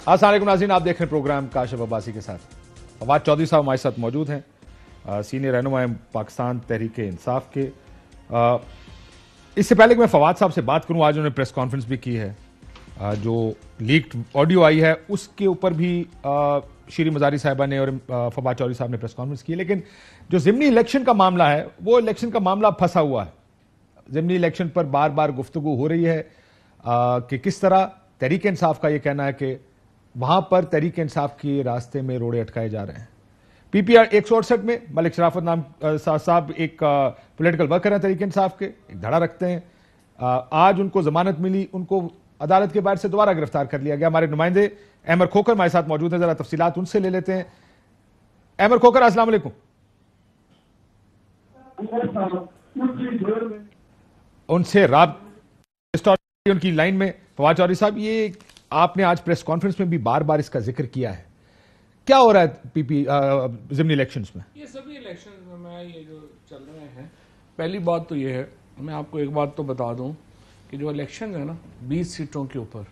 السلام علیکم ناظرین، آپ دیکھ رہے ہیں پروگرام کاشف عباسی کے ساتھ. فواد چودھری صاحب ہمارے ساتھ موجود ہیں، سینئر رہنما پاکستان تحریک انصاف کے. اس سے پہلے کہ میں فواد صاحب سے بات کروں، آج انہوں نے پریس کانفرنس بھی کی ہے. جو لیکڈ آڈیو آئی ہے اس کے اوپر بھی شیریں مزاری صاحبہ نے اور فواد چودھری صاحب نے پریس کانفرنس کی. لیکن جو ضمنی الیکشن کا معاملہ ہے وہ الیکشن کا معاملہ پھنسا ہوا ہے. ضمنی الیکشن پر بار بار گفتگو ہو رہی ہے کہ کس طرح تحریک انصاف کا یہ کہنا ہے کہ وہاں پر تحریک انصاف کے راستے میں روڑے اٹکائے جا رہے ہیں. پی پی آر 168 میں ملک شرافت نام صاحب ایک پولیٹیکل ورکر ہیں تحریک انصاف کے، ایک دھڑا رکھتے ہیں. آج ان کو ضمانت ملی، ان کو عدالت کے باہر سے دوبارہ گرفتار کر لیا گیا. ہمارے نمائندے احمر کھوکھر ہمارے ساتھ موجود ہیں، ذرا تفصیلات ان سے لے لیتے ہیں. احمر کھوکھر، السلام علیکم. ان سے ان کی لائن میں. فواد چودھری صاحب، یہ آپ نے آج پریس کانفرنس میں بھی بار بار اس کا ذکر کیا ہے، کیا ہو رہا ہے ضمنی الیکشنز میں؟ یہ سبھی الیکشنز میں یہ جو چل رہے ہیں، پہلی بات تو یہ ہے، میں آپ کو ایک بات تو بتا دوں کہ جو الیکشن ہے نا 20 سیٹوں کے اوپر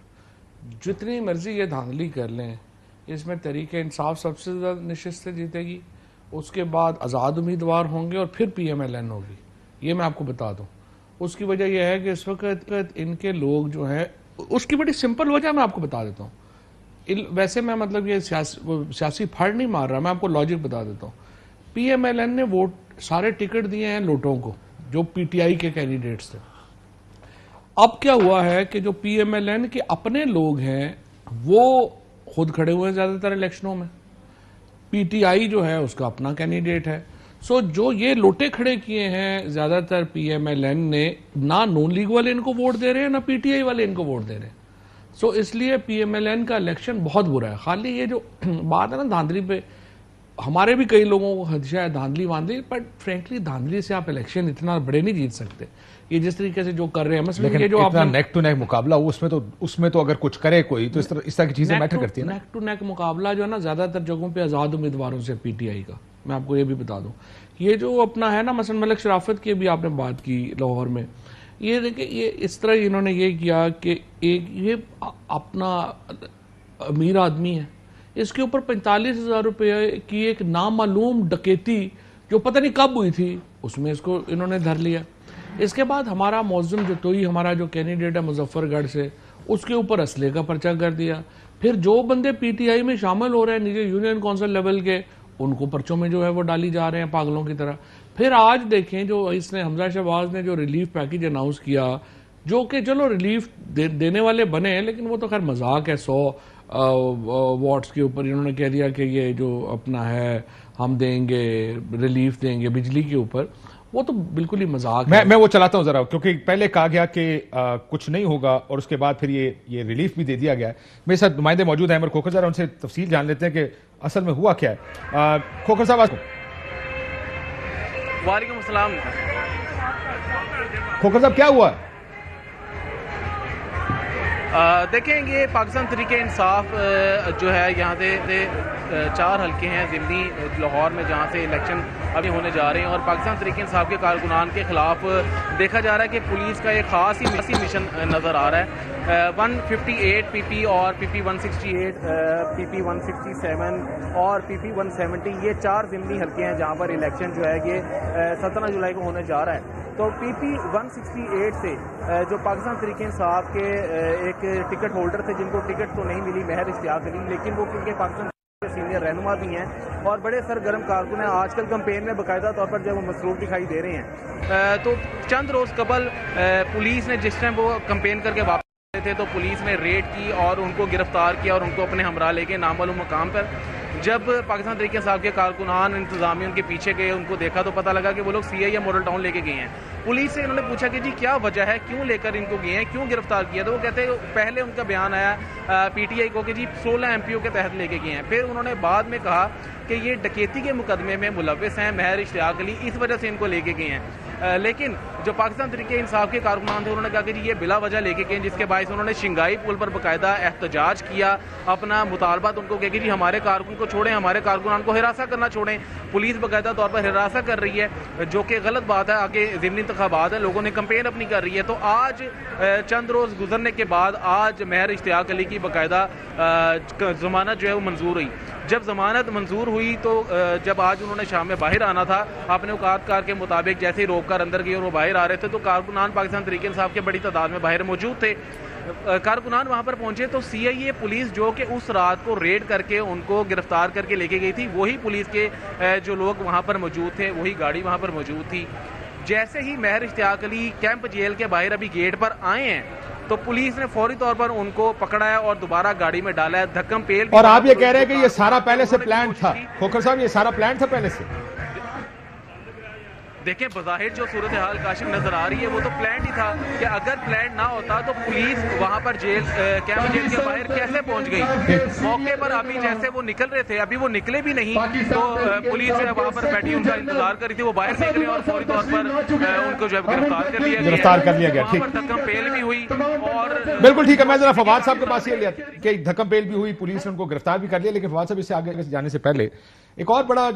جتنی مرضی یہ دھاندلی کر لیں، اس میں تحریک انصاف سب سے زیادہ نشستیں جیتے گی، اس کے بعد آزاد امیدوار ہوں گے اور پھر پی ایم ایل این ہوگی. یہ میں آپ کو بتا دوں. اس کی وجہ یہ ہے کہ اس وقت ان کے لوگ جو ہیں، اس کی بڑی سمپل وجہ میں آپ کو بتا دیتا ہوں. ویسے میں مطلب یہ سیاسی پھاڑ نہیں مار رہا، میں آپ کو لاجک بتا دیتا ہوں. پی ایم ایل این نے ووٹ سارے ٹکٹ دیے ہیں لوٹوں کو جو پی ٹی آئی کے کینڈیڈیٹس تھے. اب کیا ہوا ہے کہ جو پی ایم ایل این کے اپنے لوگ ہیں وہ خود کھڑے ہوئے ہیں زیادہ تر الیکشنوں میں. پی ٹی آئی جو ہے اس کا اپنا کینڈیڈیٹ ہے. سو جو یہ لوٹے کھڑے کیے ہیں زیادہ تر پی ایم ایل این نے، نہ نون لیگ والے ان کو ووٹ دے رہے ہیں نہ پی ٹی آئی والے ان کو ووٹ دے رہے ہیں. سو اس لیے پی ایم ایل این کا الیکشن بہت برا ہے. خالی یہ جو بات ہے نا دھاندلی پہ، ہمارے بھی کئی لوگوں کو خدشہ ہے دھاندلی واندلی، بٹ فرینکلی دھاندلی سے آپ الیکشن اتنا بڑے نہیں جیت سکتے. یہ جس طریقے سے جو کر رہے ہیں، مثلا یہ جو اتنا نیک ٹو نیک مقابلہ ہو، اس میں تو اگر کچھ کرے کوئی تو اس طرح کی چیزیں میٹر کرتی ہیں. نیک ٹو نیک مقابلہ جو ہے نا زیادہ تر جگہوں پہ آزاد امیدواروں سے پی ٹی آئی کا. میں آپ کو یہ بھی بتا دوں، یہ جو اپنا ہے نا مثلا ملک شرافت کی بھی آپ نے بات کی لاہور میں، یہ دیکھیں یہ اس طرح انہوں نے یہ کیا کہ یہ اپنا امیر آدمی ہے، اس کے اوپر 45,000 روپے کی ایک نامعلوم ڈکیتی جو پتہ نہیں کب ہوئی تھی، اس میں اس کو انہوں نے دھر لیا. اس کے بعد ہمارا معظم جتوئی، ہمارا جو کینڈیڈیٹ ہے مظفر گڑھ سے، اس کے اوپر اسلحے کا پرچہ کر دیا. پھر جو بندے پی ٹی آئی میں شامل ہو رہے ہیں نیچے یونین کونسل لیول کے، ان کو پرچوں میں جو ہے وہ ڈالی جا رہے ہیں پاگلوں کی طرح. پھر آج دیکھیں جو اس نے حمزہ شہباز نے جو ریلیف پیکیج اناؤنس کیا، جو کہ چلو ریلیف دینے والے بنے ہیں لیکن وہ تو خیر مذاق ہے. 100 واٹس کے اوپر انہوں نے کہہ دیا کہ یہ جو اپنا ہے ہم دیں گے ریلیف دیں گے بجلی کے اوپر، وہ تو بالکل ہی مذاق ہے. میں وہ چلاتا ہوں ذرا، کیونکہ پہلے کہا گیا کہ کچھ نہیں ہوگا اور اس کے بعد پھر یہ ریلیف بھی دے دیا گیا ہے. میرے ساتھ نمائندے موجود ہیں احمر کھوکھر، ذرا ان سے تفصیل جان لیتے ہیں کہ اصل میں ہوا کیا ہے. کھوکھر صاحب، وعلیکم السلام. کھوکھر صاحب کیا ہوا ہے؟ دیکھیں یہ پاکستان تحریک انصاف جو ہے یہاں سے 4 حلقے ہیں ضمنی لاہور میں جہاں سے الیکشن ابھی ہونے جا رہے ہیں، اور پاکستان تحریک انصاف کے کارکنان کے خلاف دیکھا جا رہا ہے کہ پولیس کا ایک خاص ہی مشن نظر آ رہا ہے. 158 پی پی اور پی پی 168 پی پی 167 اور پی پی 170 یہ 4 ضمنی حلقے ہیں جہاں پر الیکشن جو ہے یہ 17 جولائی کو ہونے جا رہا ہے. تو پی پی 168 سے جو پاکستان تحریک انصاف کے ایک ٹکٹ ہولڈر تھے جن کو ٹکٹ تو نہیں ملی محض اشتیاق علی، لیکن وہ کیونکہ پاکستان کے سینئر رہنما بھی ہیں اور بڑے سرگرم کارکن ہیں، آج کل کمپین میں باقاعدہ طور پر جب وہ مصروف دکھائی دے رہے ہیں. تو چند روز قبل پولیس نے جس ٹائم وہ کمپین کر کے واپس تھے تو پولیس نے ریڈ کی اور ان کو گرفتار کیا اور ان کو اپنے ہمراہ لے کے نامعلوم مقام پر. جب پاکستان تحریک انصاف کے کارکنان انتظامیہ ان کے پیچھے گئے، ان کو دیکھا تو پتہ لگا کہ وہ لوگ سی آئی یا ماڈل ٹاؤن لے کے گئے ہیں. پولیس سے انہوں نے پوچھا کہ جی کیا وجہ ہے، کیوں لے کر ان کو گئے ہیں، کیوں گرفتار کیا؟ تو وہ کہتے ہیں پہلے ان کا بیان آیا پی ٹی آئی کو کہ جی 16 ایم پی او کے تحت لے کے گئے ہیں. پھر انہوں نے بعد میں کہا کہ یہ ڈکیتی کے مقدمے میں ملوث ہیں مہر اشتیاق علی، اس وجہ سے ان کو لے کے گئے ہیں، لیکن جو پاکستان تحریک انصاف کے کارکنان تھے انہوں نے کہا کہ یہ بلا وجہ لے کے گئے، جس کے باعث انہوں نے شنگائی پل پر باقاعدہ احتجاج کیا، اپنا مطالبات ان کو کہ جی ہمارے کارکن کو چھوڑیں، ہمارے کارکنان کو ہراساں کرنا چھوڑیں۔ پولیس باقاعدہ طور پر ہراساں کر رہی ہے، جو کہ غلط بات ہے، آگے ضمنی انتخابات ہیں، لوگوں نے کمپین اپنی کر رہی ہے۔ تو آج چند روز گزرنے کے بعد آج مہر اشتیاق علی کی باقاعدہ ضمانت جو ہے وہ منظور ہوئی۔ جب ضمانت منظور ہوئی تو جب آج انہوں نے شام میں باہر آنا تھا، اپنے اوقات کار کے مطابق جیسے ہی روک کر اندر گئے اور وہ باہر آ رہے تھے تو کارکنان پاکستان تحریک انصاف کے بڑی تعداد میں باہر موجود تھے۔ کارکنان وہاں پر پہنچے تو سی آئی اے پولیس جو کہ اس رات کو ریڈ کر کے ان کو گرفتار کر کے لے کے گئی تھی، وہی پولیس کے جو لوگ وہاں پر موجود تھے، وہی گاڑی وہاں پر موجود تھی۔ جیسے ہی مہر اشتیاق علی کیمپ جیل کے باہر ابھی گیٹ پر آئے ہیں تو پولیس نے فوری طور پر ان کو پکڑا ہے اور دوبارہ گاڑی میں ڈالا ہے، دھکم پیل۔ اور آپ یہ کہہ رہے ہیں کہ یہ سارا پہلے سے پلان تھا؟ کھوکھر صاحب یہ سارا پلان تھا پہلے سے؟ دیکھیں بظاہر جو صورتحال کاشف نظر آ رہی ہے وہ تو پلان ہی تھا کہ اگر پلان نہ ہوتا تو پولیس وہاں پر کیمپ جیل کے باہر کیسے پہنچ گئی؟ موقع پر ابھی جیسے وہ نکل رہے تھے، ابھی وہ نکلے بھی نہیں تو پولیس جو ہے وہاں پر بیٹھی ان کا انتظار کر رہی تھی، وہ باہر نکلے اور فوری طور پر ان کو جو ہے گرفتار کر لیا گیا۔ ٹھیک، دھکم پیل بھی ہوئی اور بالکل ٹھیک ہے۔ میں ذرا فواد صاحب کے پاس یہ لیا کہ دھکم پیل بھی ہوئی، پولیس نے ان کو گرفتار بھی کر لیا، لیکن فواد صاحب اس سے آگے جانے سے پہلے ایک اور بڑا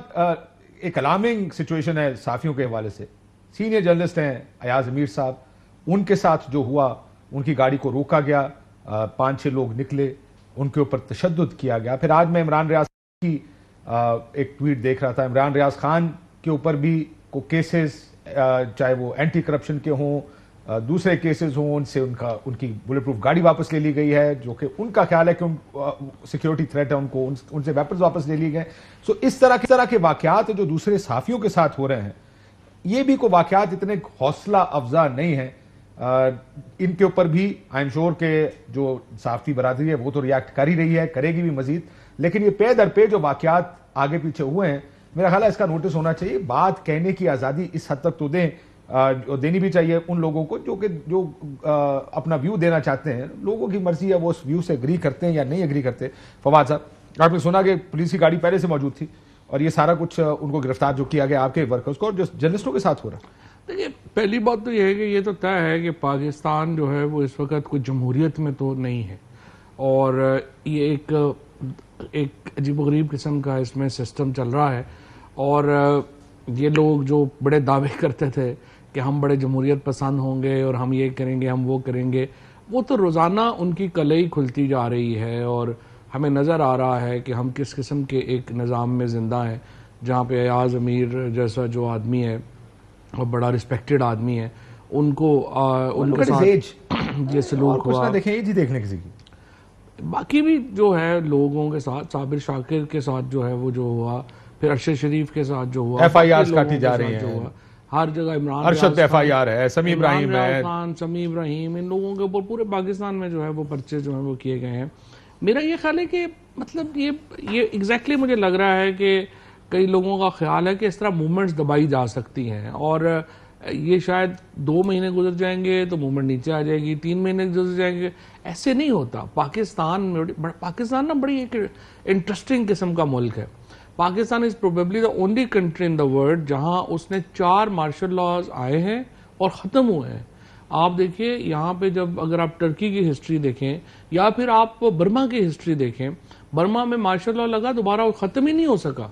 ایک الارمنگ سچویشن ہے صحافیوں کے حوالے سے۔ سینئر جرنلسٹ ہیں ایاز امیر صاحب، ان کے ساتھ جو ہوا، ان کی گاڑی کو روکا گیا، 5-6 لوگ نکلے، ان کے اوپر تشدد کیا گیا۔ پھر آج میں عمران ریاض کی ایک ٹویٹ دیکھ رہا تھا، عمران ریاض خان کے اوپر بھی کو کیسز، چاہے وہ اینٹی کرپشن کے ہوں، دوسرے کیسز ہوں، ان کی بلٹ پروف گاڑی واپس لے لی گئی ہے، جو کہ ان کا خیال ہے کہ سیکیورٹی تھریٹ ہے، ان سے ویپنز واپس لے لیے گئے۔ سو اس طرح کے واقعات جو دوسرے صحافیوں کے ساتھ ہو رہے ہیں، یہ بھی کوئی واقعات اتنے حوصلہ افزا نہیں ہیں۔ ان کے اوپر بھی آئی ایم شور کہ جو صحافتی برادری ہے وہ تو ریاکٹ کر ہی رہی ہے، کرے گی بھی مزید، لیکن یہ پے در پے جو واقعات آگے پیچھے ہوئے ہیں، میرا خیال ہے اس کا نوٹس ہونا چاہیے۔ بات کہنے کی آزادی اس حد تک تو دینی بھی چاہیے ان لوگوں کو جو اپنا ویو دینا چاہتے ہیں۔ لوگوں کی مرضی ہے، وہ اس ویو سے اگری کرتے ہیں یا نہیں اگری کرتے۔ فواد صاحب، آپ نے سنا کہ پولیس کی گاڑی پہلے سے موجود تھی اور یہ سارا کچھ ان کو گرفتار جو کیا گیا آپ کے ورکرز کو اور جو جرنلسٹوں کے ساتھ ہو رہا ہے۔ دیکھیے پہلی بات تو یہ ہے کہ یہ تو طے ہے کہ پاکستان جو ہے وہ اس وقت کوئی جمہوریت میں تو نہیں ہے، اور یہ ایک عجیب و غریب قسم کا اس میں سسٹم چل رہا ہے، اور یہ لوگ جو بڑے دعوے کرتے تھے کہ ہم بڑے جمہوریت پسند ہوں گے اور ہم یہ کریں گے، ہم وہ کریں گے، وہ تو روزانہ ان کی کلئی کھلتی جا رہی ہے، اور ہمیں نظر آ رہا ہے کہ ہم کس قسم کے ایک نظام میں زندہ ہیں جہاں پہ ایاز امیر جیسا جو آدمی ہے اور بڑا رسپیکٹڈ آدمی ہے، ان کے ساتھ یہ سلوک ہوا۔ دیکھنے کسی کی باقی بھی جو ہے لوگوں کے ساتھ، صابر شاکر کے ساتھ جو ہے وہ جو ہوا، پھر ارشد شریف کے ساتھ جو ہوا، ایف آئی آر کاٹی جا رہی ہیں ہر جگہ، Imran Arshad F I R ہے، سمیع ابراہیم ہے، سمیع ابراہیم، ان لوگوں کے اوپر پورے پاکستان میں جو ہے وہ پرچے جو ہیں وہ کیے گئے ہیں۔ میرا یہ خیال ہے کہ مطلب یہ ایگزیکٹلی مجھے لگ رہا ہے کہ کئی لوگوں کا خیال ہے کہ اس طرح موومنٹس دبائی جا سکتی ہیں، اور یہ شاید 2 مہینے گزر جائیں گے تو موومنٹ نیچے آ جائے گی، 3 مہینے گزر جائیں گے، ایسے نہیں ہوتا۔ پاکستان نا بڑی ایک انٹرسٹنگ قسم کا ملک ہے۔ Pakistan is probably the only country in the world جہاں اس نے 4 مارشل لاز آئے ہیں اور ختم ہوئے ہیں۔ آپ دیکھیے یہاں پہ جب اگر آپ ٹرکی کی ہسٹری دیکھیں یا پھر آپ برما کی ہسٹری دیکھیں، برما میں مارشل لا لگا، دوبارہ وہ ختم ہی نہیں ہو سکا۔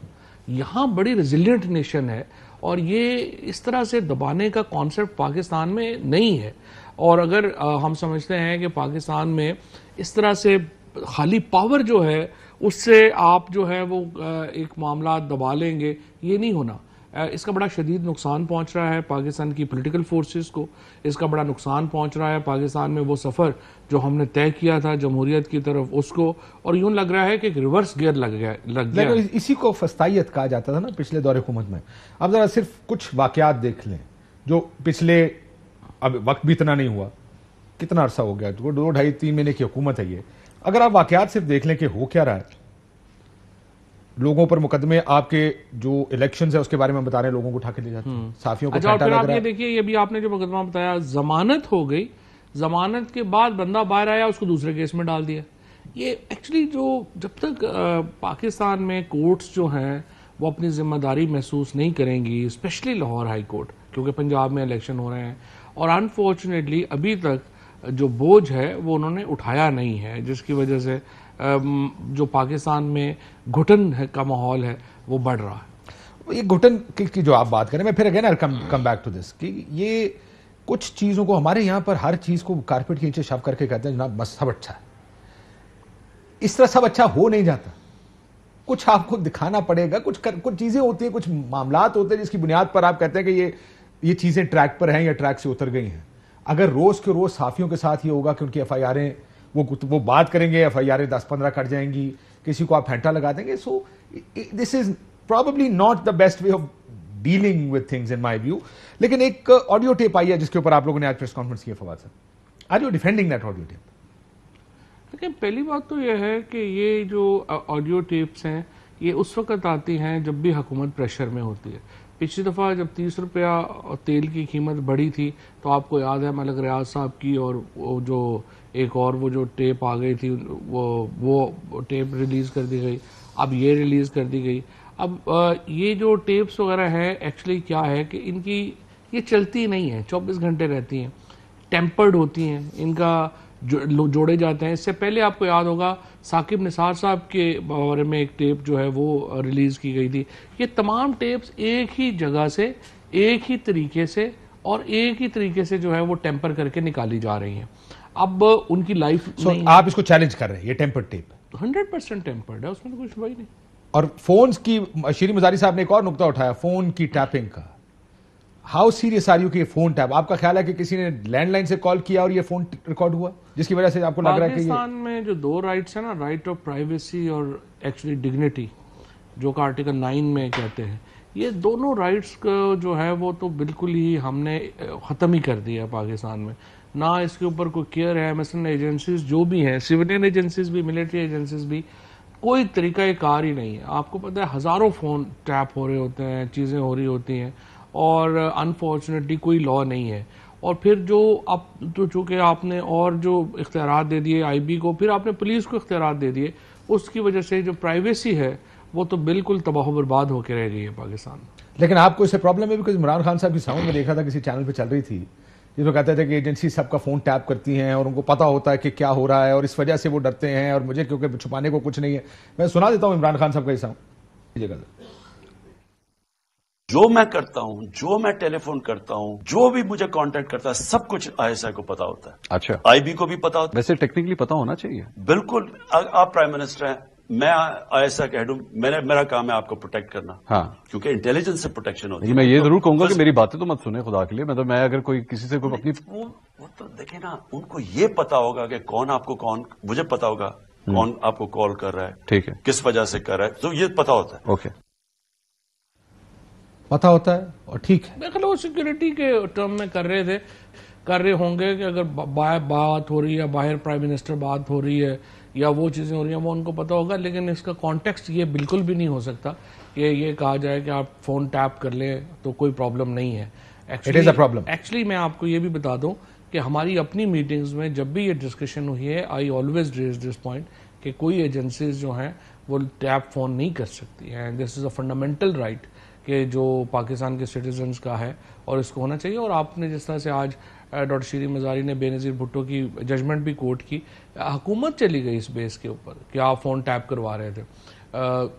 یہاں بڑی ریزیلینٹ نیشن ہے، اور یہ اس طرح سے دبانے کا کانسیپٹ پاکستان میں نہیں ہے۔ اور اگر ہم سمجھتے ہیں کہ پاکستان میں اس طرح سے خالی پاور جو ہے اس سے آپ جو ہے وہ ایک معاملات دبا لیں گے، یہ نہیں ہونا۔ اس کا بڑا شدید نقصان پہنچ رہا ہے پاکستان کی پولیٹیکل فورسز کو، اس کا بڑا نقصان پہنچ رہا ہے پاکستان میں وہ سفر جو ہم نے طے کیا تھا جمہوریت کی طرف اس کو، اور یوں لگ رہا ہے کہ ایک ریورس گیئر لگ گیا۔ اسی کو فسطائیت کہا جاتا تھا نا پچھلے دور حکومت میں۔ اب ذرا صرف کچھ واقعات دیکھ لیں جو پچھلے، اب وقت بھی اتنا نہیں ہوا، کتنا عرصہ ہو گیا، 2 ڈھائی 3 مہینے کی حکومت ہے یہ۔ اگر آپ واقعات صرف دیکھ لیں کہ ہو کیا رہا ہے، لوگوں پر مقدمے، آپ کے جو الیکشنز ہے اس کے بارے میں بتا رہے ہیں، لوگوں کو اٹھا کے لے جاتے ہیں، صحافیوں کو پھر آپ یہ دیکھیے، یہ بھی آپ نے جو مقدمہ بتایا، ضمانت ہو گئی، ضمانت کے بعد بندہ باہر آیا، اس کو دوسرے کیس میں ڈال دیا۔ یہ ایکچولی جو جب تک پاکستان میں کورٹس جو ہیں وہ اپنی ذمہ داری محسوس نہیں کریں گی، اسپیشلی لاہور ہائی کورٹ، کیونکہ پنجاب میں الیکشن ہو رہے ہیں اور انفارچونیٹلی ابھی تک جو بوجھ ہے وہ انہوں نے اٹھایا نہیں ہے، جس کی وجہ سے جو پاکستان میں گھٹن کا ماحول ہے وہ بڑھ رہا ہے۔ یہ گھٹن کی جو آپ بات کریں، میں پھر again come back to this کہ یہ کچھ چیزوں کو ہمارے یہاں پر ہر چیز کو کارپیٹ کے نیچے شو کر کے کہتے ہیں جناب بس سب اچھا ہے، اس طرح سب اچھا ہو نہیں جاتا، کچھ آپ کو دکھانا پڑے گا، کچھ چیزیں ہوتی ہیں، کچھ معاملات ہوتے ہیں جس کی بنیاد پر آپ کہتے ہیں کہ یہ چیزیں ٹریک پر ہیں یا ٹریک سے اتر گئی ہیں۔ اگر روز کے روز صحافیوں کے ساتھ یہ ہوگا کہ ان کی ایف آئی آریں وہ بات کریں گے، ایف آئی آریں 10-15 کٹ جائیں گی، کسی کو آپ پھینٹا لگا دیں گے، so this is probably not the best way of dealing with things in my view. لیکن ایک آڈیو ٹیپ آئی ہے جس کے اوپر آپ لوگوں نے آج پریس کانفرنس کی، فواد صاحب، are you defending that audio tape? لیکن پہلی بات تو یہ ہے کہ یہ جو آڈیو ٹیپس ہیں یہ اس وقت آتی ہیں جب بھی حکومت پریشر میں ہوتی ہے۔ پچھلی دفعہ جب 30 روپیہ تیل کی قیمت بڑھی تھی تو آپ کو یاد ہے ملک ریاض صاحب کی اور وہ جو ایک اور وہ جو ٹیپ آ گئی تھی وہ ٹیپ ریلیز کر دی گئی، اب یہ ریلیز کر دی گئی۔ اب یہ جو ٹیپس وغیرہ ہے ایکچولی کیا ہے کہ ان کی یہ چلتی نہیں ہیں، 24 گھنٹے رہتی ہیں، ٹیمپرڈ ہوتی ہیں، ان کا جوڑے جاتے ہیں۔ اس سے پہلے آپ کو یاد ہوگا ثاقب نثار صاحب کے بارے میں ایک ٹیپ جو ہے وہ ریلیز کی گئی تھی۔ یہ تمام ٹیپس ایک ہی جگہ سے ایک ہی طریقے سے اور ایک ہی طریقے سے جو ہے وہ ٹیمپر کر کے نکالی جا رہی ہیں۔ اب ان کی لائف آپ اس کو چیلنج کر رہے ہیں، یہ ٹیمپر ٹیپ 100% ٹیمپرڈ ہے، اس میں تو کچھ بھائی نہیں۔ اور فونز کی، شیریں مزاری صاحب نے ایک اور نقطہ اٹھایا فون کی ٹیپنگ کا، ہاؤ سیریس آر یو کہ یہ فون ٹیپ؟ آپ کا خیال ہے کہ کسی نے لینڈ لائن سے کال کیا اور یہ فون ریکارڈ ہوا جس کی وجہ سے آپ کو لگ رہا ہے کہ پاکستان میں جو دو رائٹس ہیں نا، رائٹ آف پرائیویسی اور ایکچولی ڈگنیٹی، جو کہ آرٹیکل 9 میں کہتے ہیں، یہ دونوں رائٹس کا جو ہے وہ تو بالکل ہی ہم نے ختم ہی کر دیا ہے پاکستان میں، نہ اس کے اوپر کوئی کیئر ہے۔ مثلاً ایجنسیز جو بھی ہیں، سیولین ایجنسیز بھی، ملٹری ایجنسیز بھی، کوئی طریقہ کار ہی نہیں ہے۔ آپ کو پتہ ہے ہزاروں فون ٹیپ ہو رہے ہوتے ہیں، چیزیں ہو رہی ہوتی ہیں اور انفارچونیٹلی کوئی لا نہیں ہے۔ اور پھر جو اب تو چونکہ آپ نے اور جو اختیارات دے دیے آئی بی کو، پھر آپ نے پولیس کو اختیارات دے دیے، اس کی وجہ سے جو پرائیویسی ہے وہ تو بالکل تباہ و برباد ہو کے رہ گئی ہے پاکستان میں۔ لیکن آپ کو اس سے پرابلم ہے بیکاز عمران خان صاحب کی ساؤنڈ میں دیکھا تھا کسی چینل پہ چل رہی تھی، جس میں کہتے تھے کہ ایجنسی سب کا فون ٹیپ کرتی ہیں اور ان کو پتا ہوتا ہے کہ کیا ہو رہا ہے اور اس وجہ سے وہ ڈرتے ہیں اور مجھے کیونکہ چھپانے کو کچھ نہیں ہے۔ میں سنا دیتا ہوں عمران خان صاحب کا یہ ساؤنڈ۔ جو میں کرتا ہوں، جو میں ٹیلی فون کرتا ہوں، جو بھی مجھے کانٹیکٹ کرتا ہے، سب کچھ آئی ایس آئی کو پتا ہوتا ہے۔ اچھا، آئی بی کو بھی پتا ہوتا ہے۔ ویسے ٹیکنیکلی پتا ہونا چاہیے۔ بالکل، آپ پرائم منسٹر ہیں، میں آئی ایس آئی کا ہیڈ ہوں، میرا کام ہے آپ کو پروٹیکٹ کرنا، ہاں، کیونکہ انٹیلیجنس سے پروٹیکشن ہوتی ہے۔ میں یہ ضرور کہوں گا کہ میری باتیں تو مت سنیں خدا کے لیے، مطلب میں اگر کوئی کسی سے کوئی اپنی وہ تو دیکھیں نا، ان کو یہ پتا ہوگا کہ کون آپ کو مجھے پتا ہوگا کون آپ کو کال کر رہا ہے، ٹھیک ہے، کس وجہ سے کر رہا ہے، تو یہ پتا ہوتا ہے۔ اوکے، پتا ہوتا ہے اور ٹھیک ہے۔ دیکھ لو سیکورٹی کے ٹرم میں کر رہے ہوں گے کہ اگر بات ہو رہی ہے، باہر پرائم منسٹر بات ہو رہی ہے یا وہ چیزیں ہو رہی ہیں، وہ ان کو پتا ہوگا، لیکن اس کا کانٹیکسٹ یہ بالکل بھی نہیں ہو سکتا کہ یہ کہا جائے کہ آپ فون ٹیپ کر لیں تو کوئی پرابلم نہیں ہے۔ ایکچولی میں آپ کو یہ بھی بتا دوں کہ ہماری اپنی میٹنگز میں جب بھی یہ ڈسکشن ہوئی ہے، I always raise this point کہ کوئی ایجنسیز جو ہیں وہ ٹیپ فون نہیں کر سکتی ہیں۔ دس از اے فنڈامنٹل رائٹ کہ جو پاکستان کے سٹیزنز کا ہے اور اس کو ہونا چاہیے۔ اور آپ نے جس طرح سے آج ڈاکٹر شیریں مزاری نے بے نظیر بھٹو کی ججمنٹ بھی کوٹ کی، حکومت چلی گئی اس بیس کے اوپر کہ آپ فون ٹیپ کروا رہے تھے۔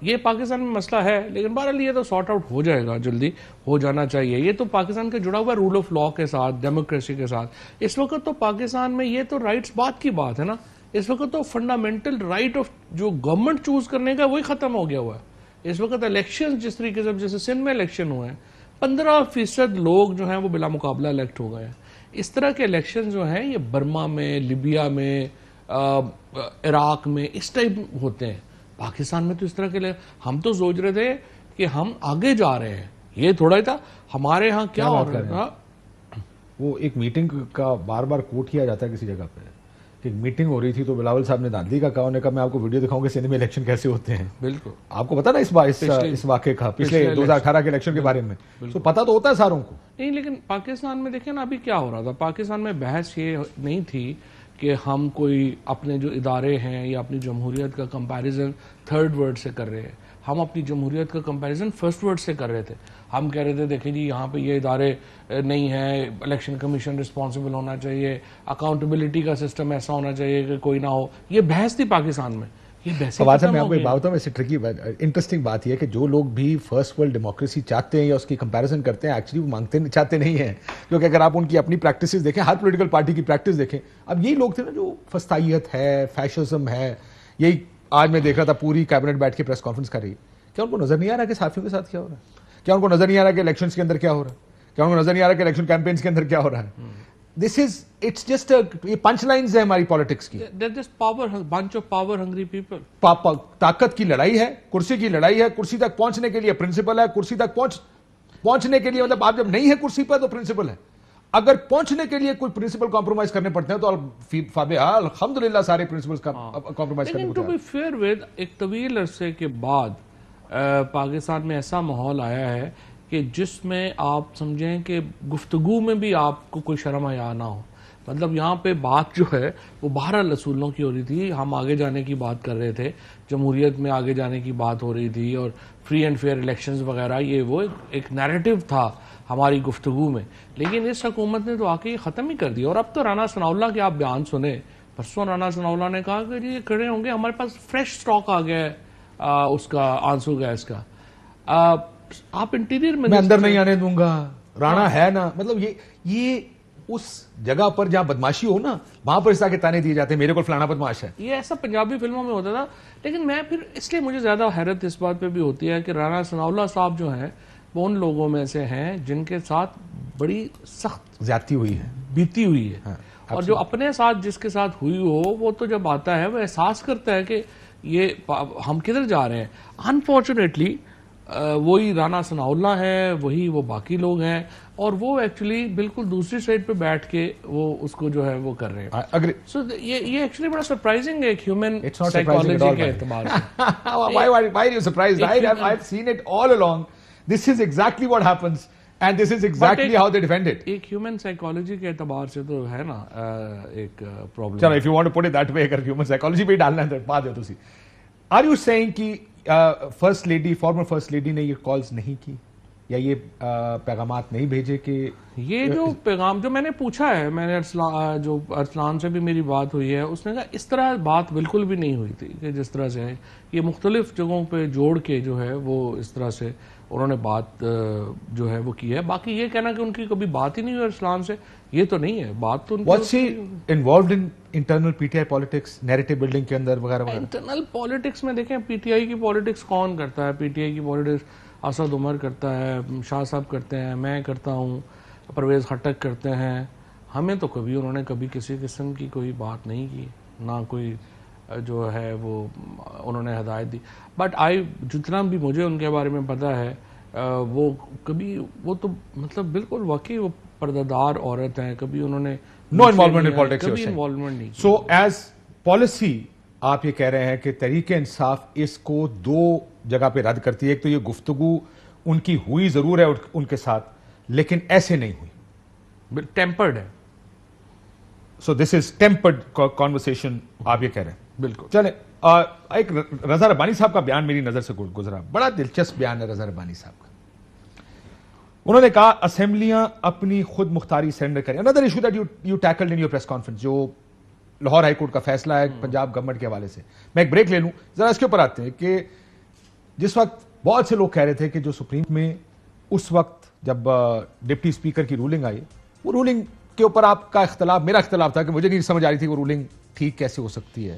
یہ پاکستان میں مسئلہ ہے، لیکن بہرحال یہ تو سارٹ آؤٹ ہو جائے گا، جلدی ہو جانا چاہیے۔ یہ تو پاکستان کا جڑا ہوا ہے رول آف لا کے ساتھ، ڈیموکریسی کے ساتھ۔ اس وقت تو پاکستان میں یہ تو رائٹس بات کی بات ہے نا، اس وقت تو فنڈامنٹل رائٹ آف جو گورنمنٹ چوز کرنے کا وہی ختم ہو گیا ہوا ہے۔ اس وقت الیکشن جس طریقے سے جیسے سندھ میں الیکشن ہوئے ہیں، 15% لوگ جو ہیں وہ بلا مقابلہ الیکٹ ہو گئے ہیں۔ اس طرح کے الیکشن جو ہیں یہ برما میں، لیبیا میں، عراق میں اس ٹائپ ہوتے ہیں۔ پاکستان میں تو اس طرح کے ہم تو سوچ رہے تھے کہ ہم آگے جا رہے ہیں، یہ تھوڑا ہی تھا ہمارے ہاں کیا ہو رہا تھا۔ وہ ایک میٹنگ کا بار بار کوٹ کیا جاتا ہے کسی جگہ پہ، ایک میٹنگ ہو رہی تھی تو بلاول صاحب نے داندلی کا کہا، انہوں نے کہا میں آپ کو ویڈیو دکھاؤں گا سندھ میں الیکشن کیسے ہوتے ہیں۔ بالکل آپ کو پتا نا اس واقعے کا، پچھلے 2018 کے الیکشن کے بارے میں تو پتا تو ہوتا ہے ساروں کو۔ نہیں، لیکن پاکستان میں دیکھیں نا ابھی کیا ہو رہا تھا۔ پاکستان میں بحث یہ نہیں تھی کہ ہم کوئی اپنے جو ادارے ہیں یا اپنی جمہوریت کا کمپیریزن تھرڈ ورڈ سے کر رہے ہیں. ہم اپنی جمہوریت کا کمپیریزن فرسٹ ورڈ سے کر رہے تھے. ہم کہہ رہے تھے دیکھیں جی یہاں پہ یہ ادارے نہیں ہیں, الیکشن کمیشن رسپانسبل ہونا چاہیے, اکاؤنٹیبلٹی کا سسٹم ایسا ہونا چاہیے کہ کوئی نہ ہو. یہ بحث تھی پاکستان میں. یہ بحث فواد صاحب میں آپ کو ایک بات بتاؤں, ویسے ٹرکی انٹرسٹنگ بات یہ ہے کہ جو لوگ بھی فرسٹ ورلڈ ڈیموکریسی چاہتے ہیں یا اس کی کمپیریزن کرتے ہیں ایکچولی وہ چاہتے نہیں ہیں, کیونکہ اگر آپ ان کی اپنی پریکٹسز دیکھیں, ہر پولیٹیکل پارٹی کی پریکٹس دیکھیں, اب یہی لوگ تھے نا جو فسطائیت ہے, فیشزم ہے, یہی آج میں دیکھ رہا تھا پوری کیبنٹ بیٹھ کے پریس کانفرنس کر رہی ہے. کیا ان کو نظر نہیں آ رہا کہ صحافیوں کے ساتھ کیا ہو رہا ہے؟ کیا ان کو نظر نہیں آ رہا کہ الیکشنز کے اندر کیا ہو رہا ہے؟ کیا ان کو نظر نہیں آ رہا کہ الیکشن کیمپینز کے اندر کیا ہو رہا ہے؟ دس از اٹس جسٹ یہ پنچ لائنز ہے ہماری پالیٹکس کی. bunch of power hungry people. طاقت کی لڑائی ہے, کرسی کی لڑائی ہے, کرسی تک پہنچنے کے لیے پرنسپل ہے, کرسی تک پہنچنے کے لیے مطلب آپ جب نہیں ہے کرسی پر تو پرنسپل ہے. اگر پہنچنے کے لیے کوئی پرنسپل کمپرومائز کرنے پڑتے ہیں تو فابہا الحمدللہ سارے پرنسپلز کا کمپرومائز کرنے لیکن ٹو بی فیئر ود ایک طویل عرصے کے بعد پاکستان میں ایسا ماحول آیا ہے کہ جس میں آپ سمجھیں کہ گفتگو میں بھی آپ کو کوئی شرم حیا نہ ہو. مطلب یہاں پہ بات جو ہے وہ بہرحال اصولوں کی ہو رہی تھی, ہم آگے جانے کی بات کر رہے تھے, جمہوریت میں آگے جانے کی بات ہو رہی تھی, اور فری اینڈ فیئر الیکشنز وغیرہ, یہ وہ ایک نیریٹو تھا ہماری گفتگو میں. لیکن اس حکومت نے تو آ کے یہ ختم ہی کر دیا. اور اب تو رانا ثناءاللہ کے آپ بیان سنیں, پرسوں رانا ثناءاللہ نے کہا کہ جی یہ کھڑے ہوں گے, ہمارے پاس فریش سٹاک آ گیا ہے اس کا آنسو گیس کا. آپ انٹیریئر میں اندر نہیں آنے دوں گا, رانا ہے نا, مطلب یہ اس جگہ پر جہاں بدماشی ہو نا وہاں پر اس طرح کے تانے دیے جاتے ہیں, میرے کو فلانا بدماش ہے. یہ ایسا پنجابی فلموں میں ہوتا تھا. لیکن میں پھر اس لیے مجھے زیادہ حیرت اس بات پہ بھی ہوتی ہے کہ رانا ثناءاللہ صاحب جو ہیں وہ ان لوگوں میں سے ہیں جن کے ساتھ بڑی سخت زیادتی ہوئی ہے, بیتی ہوئی ہے, اور جو اپنے ساتھ جس کے ساتھ ہوئی ہو وہ تو جب آتا ہے وہ احساس کرتا ہے کہ یہ ہم کدھر جا رہے ہیں. انفارچونیٹلی وہی رانا ثناءاللہ ہے, وہی وہ باقی لوگ ہیں, اور وہ ایکچولی بالکل دوسری سائڈ پہ بیٹھ کے وہ اس کو جو ہے وہ کر رہے ہیں. سو یہ ایکچولی بڑا سرپرائزنگ ہے ایک ہیومن سائیکالوجی کے اعتبار سے. Why are you surprised? I've seen it all along. This is exactly what happens and this is exactly how they defend it. ایک ہیومن سائیکالوجی کے اعتبار سے تو ہے نا ایک پرابلم. چلو if you want to put it that way, اگر ہیومن سائیکالوجی پہ ڈالنا ہے تو پا دو تسی. Are you saying کہ first lady, former first lady نے یہ کالز نہیں کی یا یہ پیغامات نہیں بھیجے کہ یہ جو پیغام جو میں نے پوچھا ہے, میں نے جو ارسلان سے بھی میری بات ہوئی ہے, اس نے کہا اس طرح بات بالکل بھی نہیں ہوئی تھی کہ جس طرح سے ہے یہ مختلف جگہوں پہ جوڑ کے جو ہے وہ اس طرح سے انہوں نے بات جو ہے وہ کی ہے. باقی یہ کہنا کہ ان کی کبھی بات ہی نہیں ہوئی ارسلان سے, یہ تو نہیں ہے بات. تو what's he involved in internal P T I politics, narrative building کے اندر وغیرہ وغیرہ؟ انٹرنل پالیٹکس میں دیکھیں پی ٹی آئی کی پالیٹکس کون کرتا ہے؟ پی ٹی آئی کی پالیٹکس اسد عمر کرتا ہے, شاہ صاحب کرتے ہیں, میں کرتا ہوں, پرویز خٹک کرتے ہیں. ہمیں تو کبھی انہوں نے کبھی کسی قسم کی کوئی بات نہیں کی, نہ کوئی جو ہے وہ انہوں نے ہدایت دی. بٹ جتنا بھی مجھے ان کے بارے میں پتا ہے وہ کبھی وہ تو مطلب بالکل واقعی وہ پردہ دار عورت ہیں, کبھی انہوں نے نو انوالومنٹ ان پالیٹکس, کبھی انوالومنٹ نہیں. سو ایز پالیسی آپ یہ کہہ رہے ہیں کہ تحریک انصاف اس کو دو جگہ پہ رد کرتی ہے. ایک تو یہ گفتگو ان کی ہوئی ضرور ہے ان کے ساتھ, لیکن ایسے نہیں ہوئی, ٹیمپرڈ ہے. سو دس از ٹیمپرڈ کانورسیشن آپ یہ کہہ رہے ہیں. بالکل. چلیں, ایک رضا ربانی صاحب کا بیان میری نظر سے گزرا, بڑا دلچسپ بیان ہے رضا ربانی صاحب کا. انہوں نے کہا اسمبلیاں اپنی خود مختاری سرنڈر کریں. another issue that you tackled in your press conference, جو لاہور ہائی کورٹ کا فیصلہ ہے پنجاب گورنمنٹ کے حوالے سے. میں ایک بریک لے لوں, ذرا اس کے اوپر آتے ہیں کہ جس وقت بہت سے لوگ کہہ رہے تھے کہ جو سپریم میں اس وقت جب ڈپٹی اسپیکر کی رولنگ آئی, وہ رولنگ کے اوپر آپ کا اختلاف, میرا اختلاف تھا کہ مجھے نہیں سمجھ آ رہی تھی وہ رولنگ ٹھیک کیسے ہو سکتی ہے,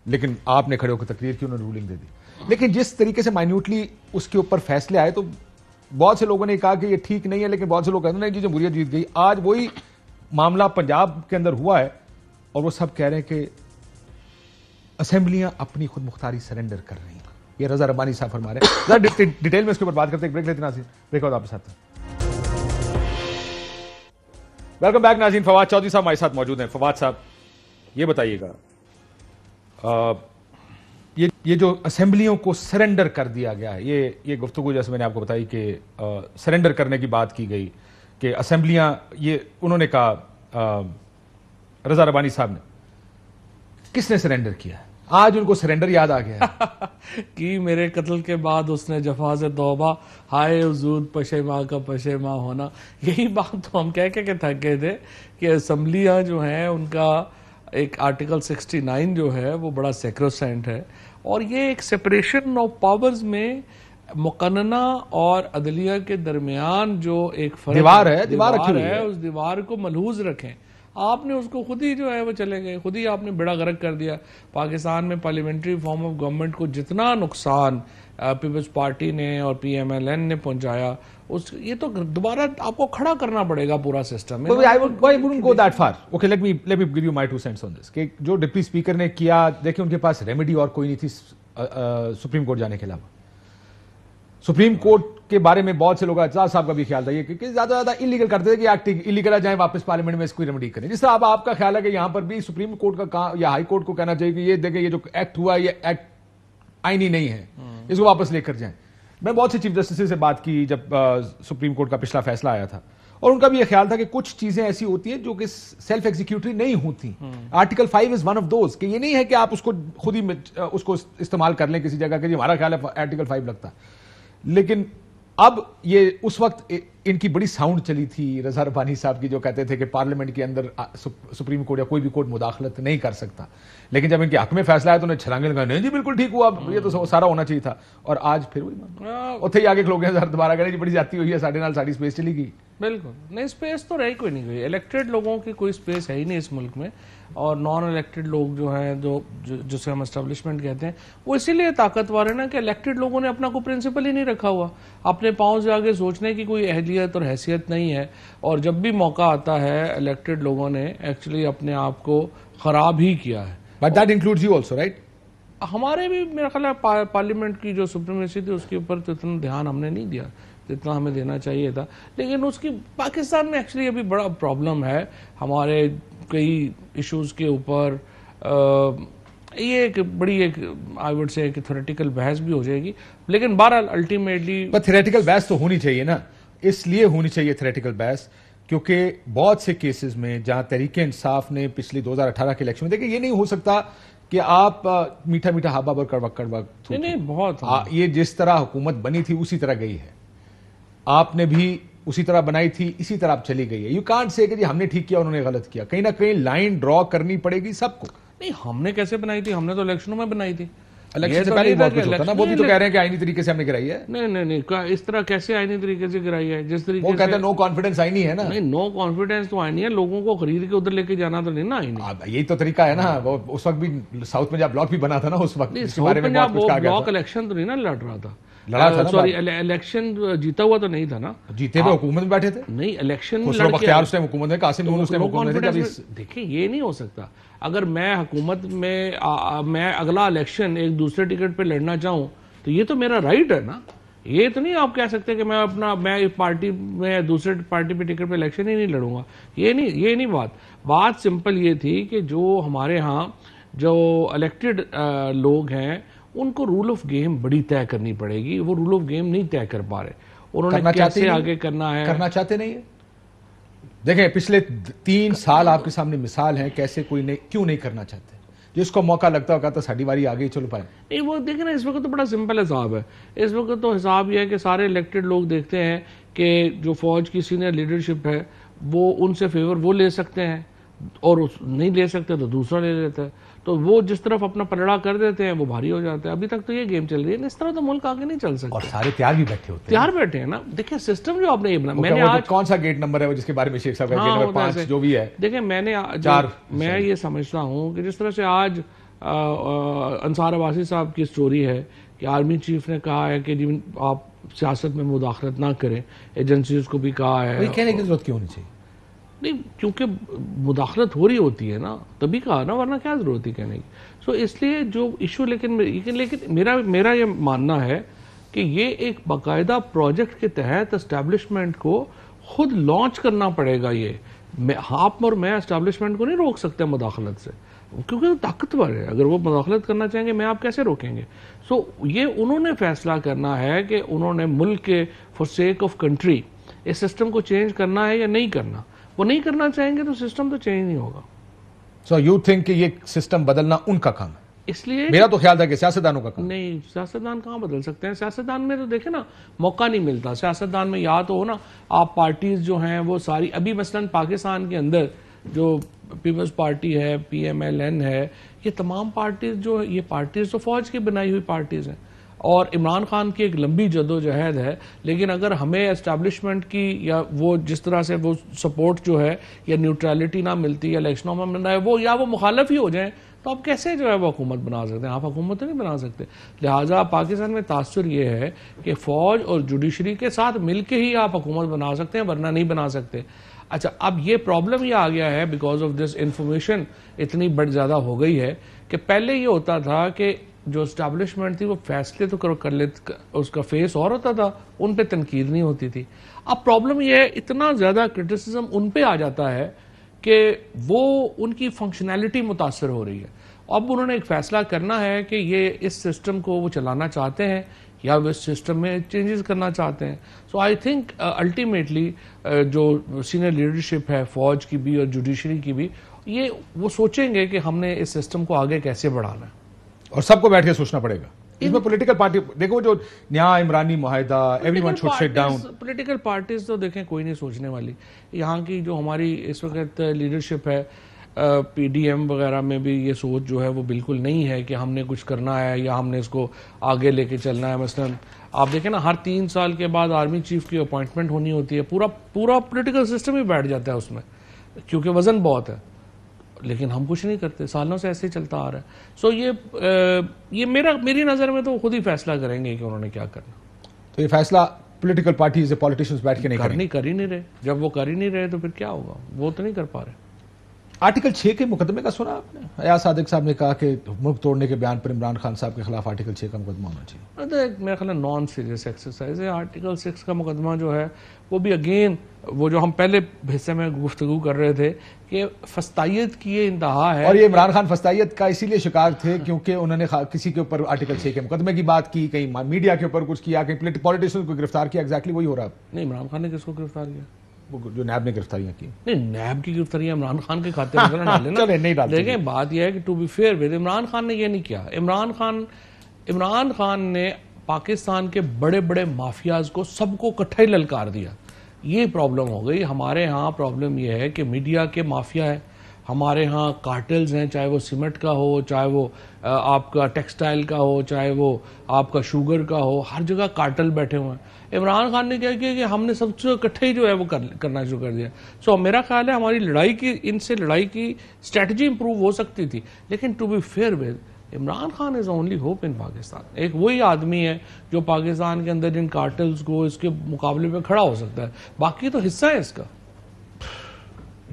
لیکن آپ نے کھڑے ہو کے تقریر کی, انہوں نے رولنگ دے دی. لیکن جس طریقے سے مائنیوٹلی اس کے اوپر فیصلے آئے تو بہت سے لوگوں نے کہا کہ یہ ٹھیک نہیں ہے, لیکن بہت سے لوگ کہتے ہیں نہیں جی جمہوریت جیت گئی. آج وہی معاملہ پنجاب کے اندر ہوا ہے اور وہ سب کہہ رہے ہیں کہ اسمبلیاں اپنی خود مختاری سرنڈر کر رہی ہیں. یہ رضا ربانی صاحب فرما رہے ہیں. ذرا ڈیٹیل میں اس کے اوپر بات کرتے ہیں, بریک لیتے ناظرین, بریک آؤٹ آپ کے ساتھ. ویلکم بیک ناظرین, فواد چودھری صاحب ہمارے ساتھ موجود ہیں. فواد صاحب یہ بتائیے گا, یہ جو اسمبلیوں کو سرنڈر کر دیا گیا ہے, یہ گفتگو جیسے میں نے آپ کو بتائی کہ سرنڈر کرنے کی بات کی گئی کہ اسمبلیاں, یہ انہوں نے کہا رضا ربانی صاحب نے کس نے سرنڈر کیا؟ آج ان کو سرنڈر یاد آ گیا کہ میرے قتل کے بعد اس نے جفا سے توبہ، ہائے حضور پشیماں کا پشیماں ہونا. یہی بات تو ہم کہہ کے تھک گئے تھے کہ اسمبلیاں جو ہیں ان کا ایک آرٹیکل 69 جو ہے وہ بڑا سیکروسینٹ ہے، اور یہ ایک سپریشن آف پاورز میں مقننہ اور عدلیہ کے درمیان جو ایک فرق دیوار رکھی ہوئی ہے، اس دیوار کو ملحوظ رکھیں. آپ نے اس کو خود ہی جو ہے وہ چلے گئے، خود ہی آپ نے بیڑا غرق کر دیا. پاکستان میں پارلیمنٹری فارم آف گورنمنٹ کو جتنا نقصان پیپلز پارٹی نے اور پی ایم ایل این نے پہنچایا، یہ تو دوبارہ آپ کو کھڑا کرنا پڑے گا پورا system. I wouldn't go that far. Okay, let me give you my 2 cents on this. کہ جو ڈپٹی اسپیکر نے کیا، دیکھیں ان کے پاس ریمیڈی اور کوئی نہیں تھی سپریم کورٹ جانے کے علاوہ. سپریم کورٹ کے بارے میں بہت سے لوگ، اعتزاز صاحب کا بھی خیال تھا یہ کہ زیادہ انلیگل کرتے تھے کہ ایکٹ انلیگل جائیں واپس پارلیمنٹ میں اس کو ریمیڈی کریں. جس طرح اب آپ کا خیال ہے کہ یہاں پر بھی سپریم کورٹ کا یا ہائی کورٹ کو کہنا چاہیے کہ یہ دیکھیں یہ جو ایکٹ ہوا یہ ایکٹ آئینی نہیں ہے، اس کو واپس لے کر جائیں. میں بہت سے چیف جسٹس سے بات کی جب سپریم کورٹ کا پچھلا فیصلہ آیا تھا، اور ان کا بھی یہ خیال تھا کہ کچھ چیزیں ایسی ہوتی ہیں جو کہ سیلف ایگزیکیوٹری نہیں ہوتی. Article 5 is one of those کہ یہ نہیں ہے کہ آپ اس کو خود ہی اس کو استعمال کر لیں کسی جگہ کہ ہمارا خیال ہے آرٹیکل 5 لگتا. لیکن اب یہ اس وقت ان کی بڑی ساؤنڈ چلی تھی رضا ربانی صاحب کی، جو کہتے تھے کہ پارلیمنٹ کے اندر سپریم کورٹ یا کوئی بھی کورٹ مداخلت نہیں کر سکتا. لیکن جب ان کے حق میں فیصلہ آیا تو انہیں چھلانگے لگا، نہیں جی بالکل ٹھیک ہوا، یہ تو سارا ہونا چاہیے تھا. اور آج پھر وہی اتنے ہی آگے کھلو گئے دوبارہ کہہ رہے جی بڑی زیادتی ہوئی ہے، ساری اسپیس چلی گئی. بالکل نہیں، اسپیس تو رہی کوئی نہیں گئی. الیکٹڈ لوگوں کی کوئی اسپیس ہے ہی نہیں اس ملک میں، اور نان الیکٹڈ لوگ جو ہیں جسے ہم اسٹیبلشمنٹ کہتے ہیں، وہ اسی لیے طاقتور ہے نا کہ الیکٹڈ لوگوں نے اپنا کوئی پرنسپل ہی نہیں رکھا ہوا، اپنے پاؤں سے آگے سوچنے کی کوئی اہلیت اور حیثیت نہیں ہے. اور جب بھی موقع آتا ہے الیکٹڈ لوگوں نے ایکچولی اپنے آپ کو خراب ہی کیا ہے. But that includes you also, right? ہمارے بھی میرا خیال ہے پارلیمنٹ کی جو سپریمیسی تھی اس کے اوپر تو اتنا دھیان ہم نے نہیں دیا جتنا ہمیں دینا چاہیے تھا. لیکن اس کی پاکستان میں ایکچولی ابھی بڑا پرابلم ہے ہمارے کئی ایشوز کے اوپر. یہ ایک بڑی آئی وڈ سے تھیوریٹیکل بحث بھی ہو جائے گی، لیکن بہرحال الٹیمیٹلی تھیوریٹیکل بحث تو ہونی چاہیے نا. اس لیے ہونی چاہیے تھیوریٹیکل بحث کیونکہ بہت سے کیسز میں جہاں تحریک انصاف نے پچھلی 2018 کے الیکشن میں دیکھیں، یہ نہیں ہو سکتا کہ آپ میٹھا میٹھا ہابا پر کڑوا نہیں بہت یہ جس طرح حکومت بنی تھی اسی طرح گئی ہے. آپ نے بھی اسی طرح بنائی تھی، اسی طرح آپ چلی گئی ہے. یو کانٹ سے کہ جی ہم نے ٹھیک کیا انہوں نے غلط کیا. کہیں نہ کہیں لائن ڈرا کرنی پڑے گی سب کو. نہیں ہم نے کیسے بنائی تھی؟ ہم نے تو الیکشنوں میں بنائی تھی. الیکشن سے پہلے بہت کچھ ہوتا نا. وہ بھی تو کہہ رہے ہیں کہ آئینی طریقے سے ہم نے گرائی ہے. نہیں اس طرح کیسے آئینی طریقے سے گرائی ہے؟ جس طریقے وہ کہتے ہیں نو کانفیڈنس آئینی ہے نا. نہیں نو کانفیڈنس تو آئینی ہے، لوگوں کو خرید کے ادھر لے کے جانا تو نہیں نا آئینی. یہی تو طریقہ ہے نا. وہ اس وقت بھی ساؤتھ پنجاب بلاک بھی بنا تھا نا اس وقت. پنجاب وہ بلاک الیکشن تو نہیں نا لڑ رہا تھا. سوری الیکشن جیتا ہوا تو نہیں تھا نا. جیتے ہوئے حکومت میں بیٹھے تھے. نہیں الیکشن بختیار اس ٹائم حکومت میں، قاسم نون اس ٹائم حکومت میں تھے. دیکھیں یہ نہیں ہو سکتا. اگر میں حکومت میں اگلا الیکشن ایک دوسرے ٹکٹ پہ لڑنا چاہوں تو یہ تو میرا رائٹ ہے نا. یہ تو نہیں آپ کہہ سکتے کہ میں اس پارٹی میں دوسرے پارٹی پہ ٹکٹ پہ الیکشن ہی نہیں لڑوں گا. یہ نہیں بات سمپل یہ تھی کہ جو ہمارے ہاں جو الیکٹڈ لوگ ہیں ان کو رول آف گیم بڑی طے کرنی پڑے گی. وہ رول آف گیم نہیں طے کر پا رہے. انہوں نے کیسے آگے کرنا ہے، کرنا چاہتے نہیں ہے. دیکھیں پچھلے 3 سال آپ کے سامنے مثال ہیں کیسے کوئی کیوں نہیں کرنا چاہتے. جس کو موقع لگتا ہو کہتا ساڑھی باری آگے چلو پائے. نہیں وہ دیکھیں نا اس وقت تو بڑا سمپل حساب ہے. اس وقت تو حساب یہ ہے کہ سارے الیکٹڈ لوگ دیکھتے ہیں کہ جو فوج کی سینئر لیڈرشپ ہے وہ ان سے فیور وہ لے سکتے ہیں، اور نہیں لے سکتے تو دوسرا لے لیتا ہے. تو وہ جس طرف اپنا پلڑا کر دیتے ہیں وہ بھاری ہو جاتا ہے. ابھی تک تو یہ گیم چل رہی ہے. اس طرح تو ملک آگے نہیں چل سکتا. اور سارے تیار بھی بیٹھے ہوتے ہیں. تیار بیٹھے ہیں نا. دیکھیں سسٹم جو آپ نے یہ بنا، میں نے آج کون سا گیٹ نمبر ہے وہ جس کے بارے میں شیخ صاحب کا گیٹ نمبر 5 جو بھی ہے. دیکھیں میں یہ سمجھتا ہوں کہ جس طرح سے آج انصار عباسی صاحب کی سٹوری ہے کہ آرمی چیف نے کہا ہے کہ آپ سیاست میں مداخلت نہ کریں، ایجنسیز کو بھی کہا ہے. کہنے کی ضرورت کیوں ہونی چاہیے؟ نہیں کیونکہ مداخلت ہو رہی ہوتی ہے نا تبھی کہا نا، ورنہ کیا ضرورت ہے کہنے کی. سو اس لیے جو ایشو لیکن میرا یہ ماننا ہے کہ یہ ایک باقاعدہ پروجیکٹ کے تحت اسٹیبلشمنٹ کو خود لانچ کرنا پڑے گا. یہ آپ اور میں اسٹیبلشمنٹ کو نہیں روک سکتے مداخلت سے، کیونکہ وہ طاقتور ہے. اگر وہ مداخلت کرنا چاہیں گے میں آپ کیسے روکیں گے؟ سو یہ انہوں نے فیصلہ کرنا ہے کہ انہوں نے ملک کے فار سیک آف کنٹری اس سسٹم کو چینج کرنا ہے یا نہیں کرنا. وہ نہیں کرنا چاہیں گے تو سسٹم تو چینج نہیں ہوگا. سو یو تھنک کہ یہ سسٹم بدلنا ان کا کام ہے؟ اس لیے میرا تو خیال تھا کہ سیاستدانوں کا کام. نہیں، سیاستدان کہاں بدل سکتے ہیں؟ سیاستدان میں تو دیکھیں نا موقع نہیں ملتا. سیاستدان میں یا تو ہو نا آپ پارٹیز جو ہیں وہ ساری، ابھی مثلا پاکستان کے اندر جو پیپلز پارٹی ہے، PMLN ہے، یہ تمام پارٹیز جو یہ پارٹیز تو فوج کی بنائی ہوئی پارٹیز ہیں اور عمران خان کی ایک لمبی جدوجہد ہے. لیکن اگر ہمیں اسٹیبلشمنٹ کی یا وہ جس طرح سے وہ سپورٹ جو ہے یا نیوٹرلٹی نہ ملتی یا الیکشنوں میں مل رہا ہے وہ یا وہ مخالف ہی ہو جائیں تو آپ کیسے جو ہے وہ حکومت بنا سکتے ہیں؟ آپ حکومت تو نہیں بنا سکتے. لہٰذا پاکستان میں تاثر یہ ہے کہ فوج اور جوڈیشری کے ساتھ مل کے ہی آپ حکومت بنا سکتے ہیں، ورنہ نہیں بنا سکتے. اچھا، اب یہ پرابلم یہ آ گیا ہے بیکاز آف دس انفارمیشن اتنی بڑھ زیادہ ہو گئی ہے کہ پہلے یہ ہوتا تھا کہ جو اسٹیبلشمنٹ تھی وہ فیصلے تو کر لیتے، اس کا فیس اور ہوتا تھا، ان پہ تنقید نہیں ہوتی تھی. اب پرابلم یہ ہے اتنا زیادہ کرٹیسزم ان پہ آ جاتا ہے کہ وہ ان کی فنکشنالٹی متاثر ہو رہی ہے. اب انہوں نے ایک فیصلہ کرنا ہے کہ یہ اس سسٹم کو وہ چلانا چاہتے ہیں یا وہ اس سسٹم میں چینجز کرنا چاہتے ہیں. سو آئی تھنک الٹیمیٹلی جو سینئر لیڈرشپ ہے فوج کی بھی اور جوڈیشری کی بھی، یہ وہ سوچیں گے کہ ہم نے اس سسٹم کو آگے کیسے بڑھانا ہے، اور سب کو بیٹھ کے سوچنا پڑے گا. اس میں پولیٹیکل پارٹی دیکھو جو نیا عمرانی معاہدہ، every one should sit down. Political parties تو دیکھیں کوئی نہیں سوچنے والی. یہاں کی جو ہماری اس وقت لیڈرشپ ہے PDM وغیرہ میں بھی یہ سوچ جو ہے وہ بالکل نہیں ہے کہ ہم نے کچھ کرنا ہے یا ہم نے اس کو آگے لے کے چلنا ہے. مثلا آپ دیکھیں نا ہر 3 سال کے بعد آرمی چیف کی اپوائنٹمنٹ ہونی ہوتی ہے، پورا پولیٹیکل سسٹم ہی بیٹھ جاتا ہے اس میں کیونکہ وزن بہت ہے، لیکن ہم کچھ نہیں کرتے، سالوں سے ایسے ہی چلتا آ رہا ہے. سو یہ میری نظر میں تو خود ہی فیصلہ کریں گے کہ انہوں نے کیا کرنا. تو یہ فیصلہ پولیٹیکل پارٹیز پالیٹیشینز بیٹھ کے نہیں کریں گے. کر ہی نہیں رہے. جب وہ کر ہی نہیں رہے تو پھر کیا ہوگا؟ وہ تو نہیں کر پا رہے. آرٹیکل 6 کے مقدمے کا سنا آپ نے؟ ایاز صادق صاحب نے کہا کہ ملک توڑنے کے بیان پر عمران خان صاحب کے خلاف آرٹیکل 6 کا مقدمہ ہونا چاہیے. میرا خیال ہے نان سیریس ایکسرسائز ہے. آرٹیکل 6 کا مقدمہ جو ہے وہ بھی اگین وہ جو ہم پہلے حصے میں گفتگو کر رہے تھے کہ فسطائیت کی یہ انتہا ہے. اور یہ عمران خان فسطائیت کا اسی لیے شکار تھے کیونکہ انہوں نے کسی کے اوپر آرٹیکل 6 کے مقدمے کی بات کی، کہیں میڈیا کے اوپر کچھ کیا، کہیں پولیٹیشین کو گرفتار کیا. ایگزیکٹلی وہی ہو رہا ہے. نہیں، عمران خان نے کس کو گرفتار کیا؟ جو نیب نے گرفتاریاں کی. نہیں، نیب کی گرفتاریاں عمران خان کے کھاتے میں نہیں ڈالے. دیکھیں بات یہ ہے کہ to be fair with Imran Khan نے یہ نہیں کیا. عمران خان نے پاکستان کے بڑے بڑے مافیاز کو سب کو اکٹھا ہی للکار دیا. یہ پرابلم ہو گئی. ہمارے ہاں پرابلم یہ ہے کہ میڈیا کے مافیا ہے، ہمارے ہاں کارٹلز ہیں، چاہے وہ سیمنٹ کا ہو، چاہے وہ آپ کا ٹیکسٹائل کا ہو، چاہے وہ آپ کا شوگر کا ہو، ہر جگہ کارٹل بیٹھے ہوئے ہیں. عمران خان نے کیا کیا کہ ہم نے سب سے اکٹھے ہی جو ہے وہ کرنا شروع کر دیا. سو میرا خیال ہے ہماری ان سے لڑائی کی اسٹریٹجی امپروو ہو سکتی تھی. لیکن to be fair with Imran Khan is only hope in Pakistan. ایک وہی آدمی ہے جو پاکستان کے اندر ان کارٹلز کو اس کے مقابلے میں کھڑا ہو سکتا ہے. باقی تو حصہ ہے اس کا.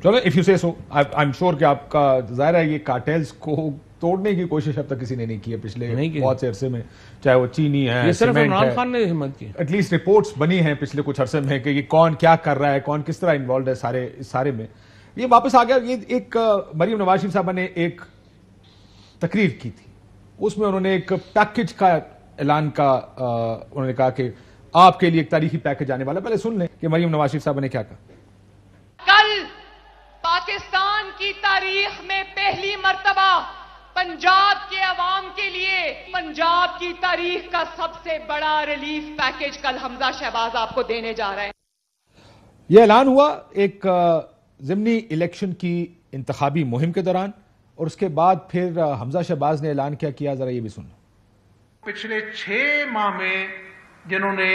چلو اف یو سے سو آئی ایم شیور کہ آپ کا ظاہر ہے یہ کارٹیلز کو توڑنے کی کوشش اب تک کسی نے نہیں کی ہے پچھلے بہت سے عرصے میں، چاہے وہ چینی ہے، یہ صرف عمران خان نے ہمت کی. ایٹ لیسٹ رپورٹس بنی ہیں پچھلے کچھ عرصے میں کہ یہ کون کیا کر رہا ہے، کون کس طرح انوالوڈ ہے سارے میں. یہ واپس آ گیا. یہ ایک مریم نواز شریف صاحبہ نے ایک تقریر کی تھی، اس میں انہوں نے ایک پیکج کا اعلان کا انہوں نے کہا کہ آپ کے لیے ایک تاریخی پیکج آنے والا. پہلے سن لیں کہ مریم نواز شریف صاحبہ نے کیا کہا. کل پاکستان کی تاریخ میں پہلی مرتبہ پنجاب کے عوام کے لیے پنجاب کی تاریخ کا سب سے بڑا ریلیف پیکج کل حمزہ شہباز آپ کو دینے جا رہے ہیں. یہ اعلان ہوا ایک ضمنی الیکشن کی انتخابی مہم کے دوران، اور اس کے بعد پھر حمزہ شہباز نے اعلان کیا ذرا یہ بھی سنیں. پچھلے 6 ماہ میں جنہوں نے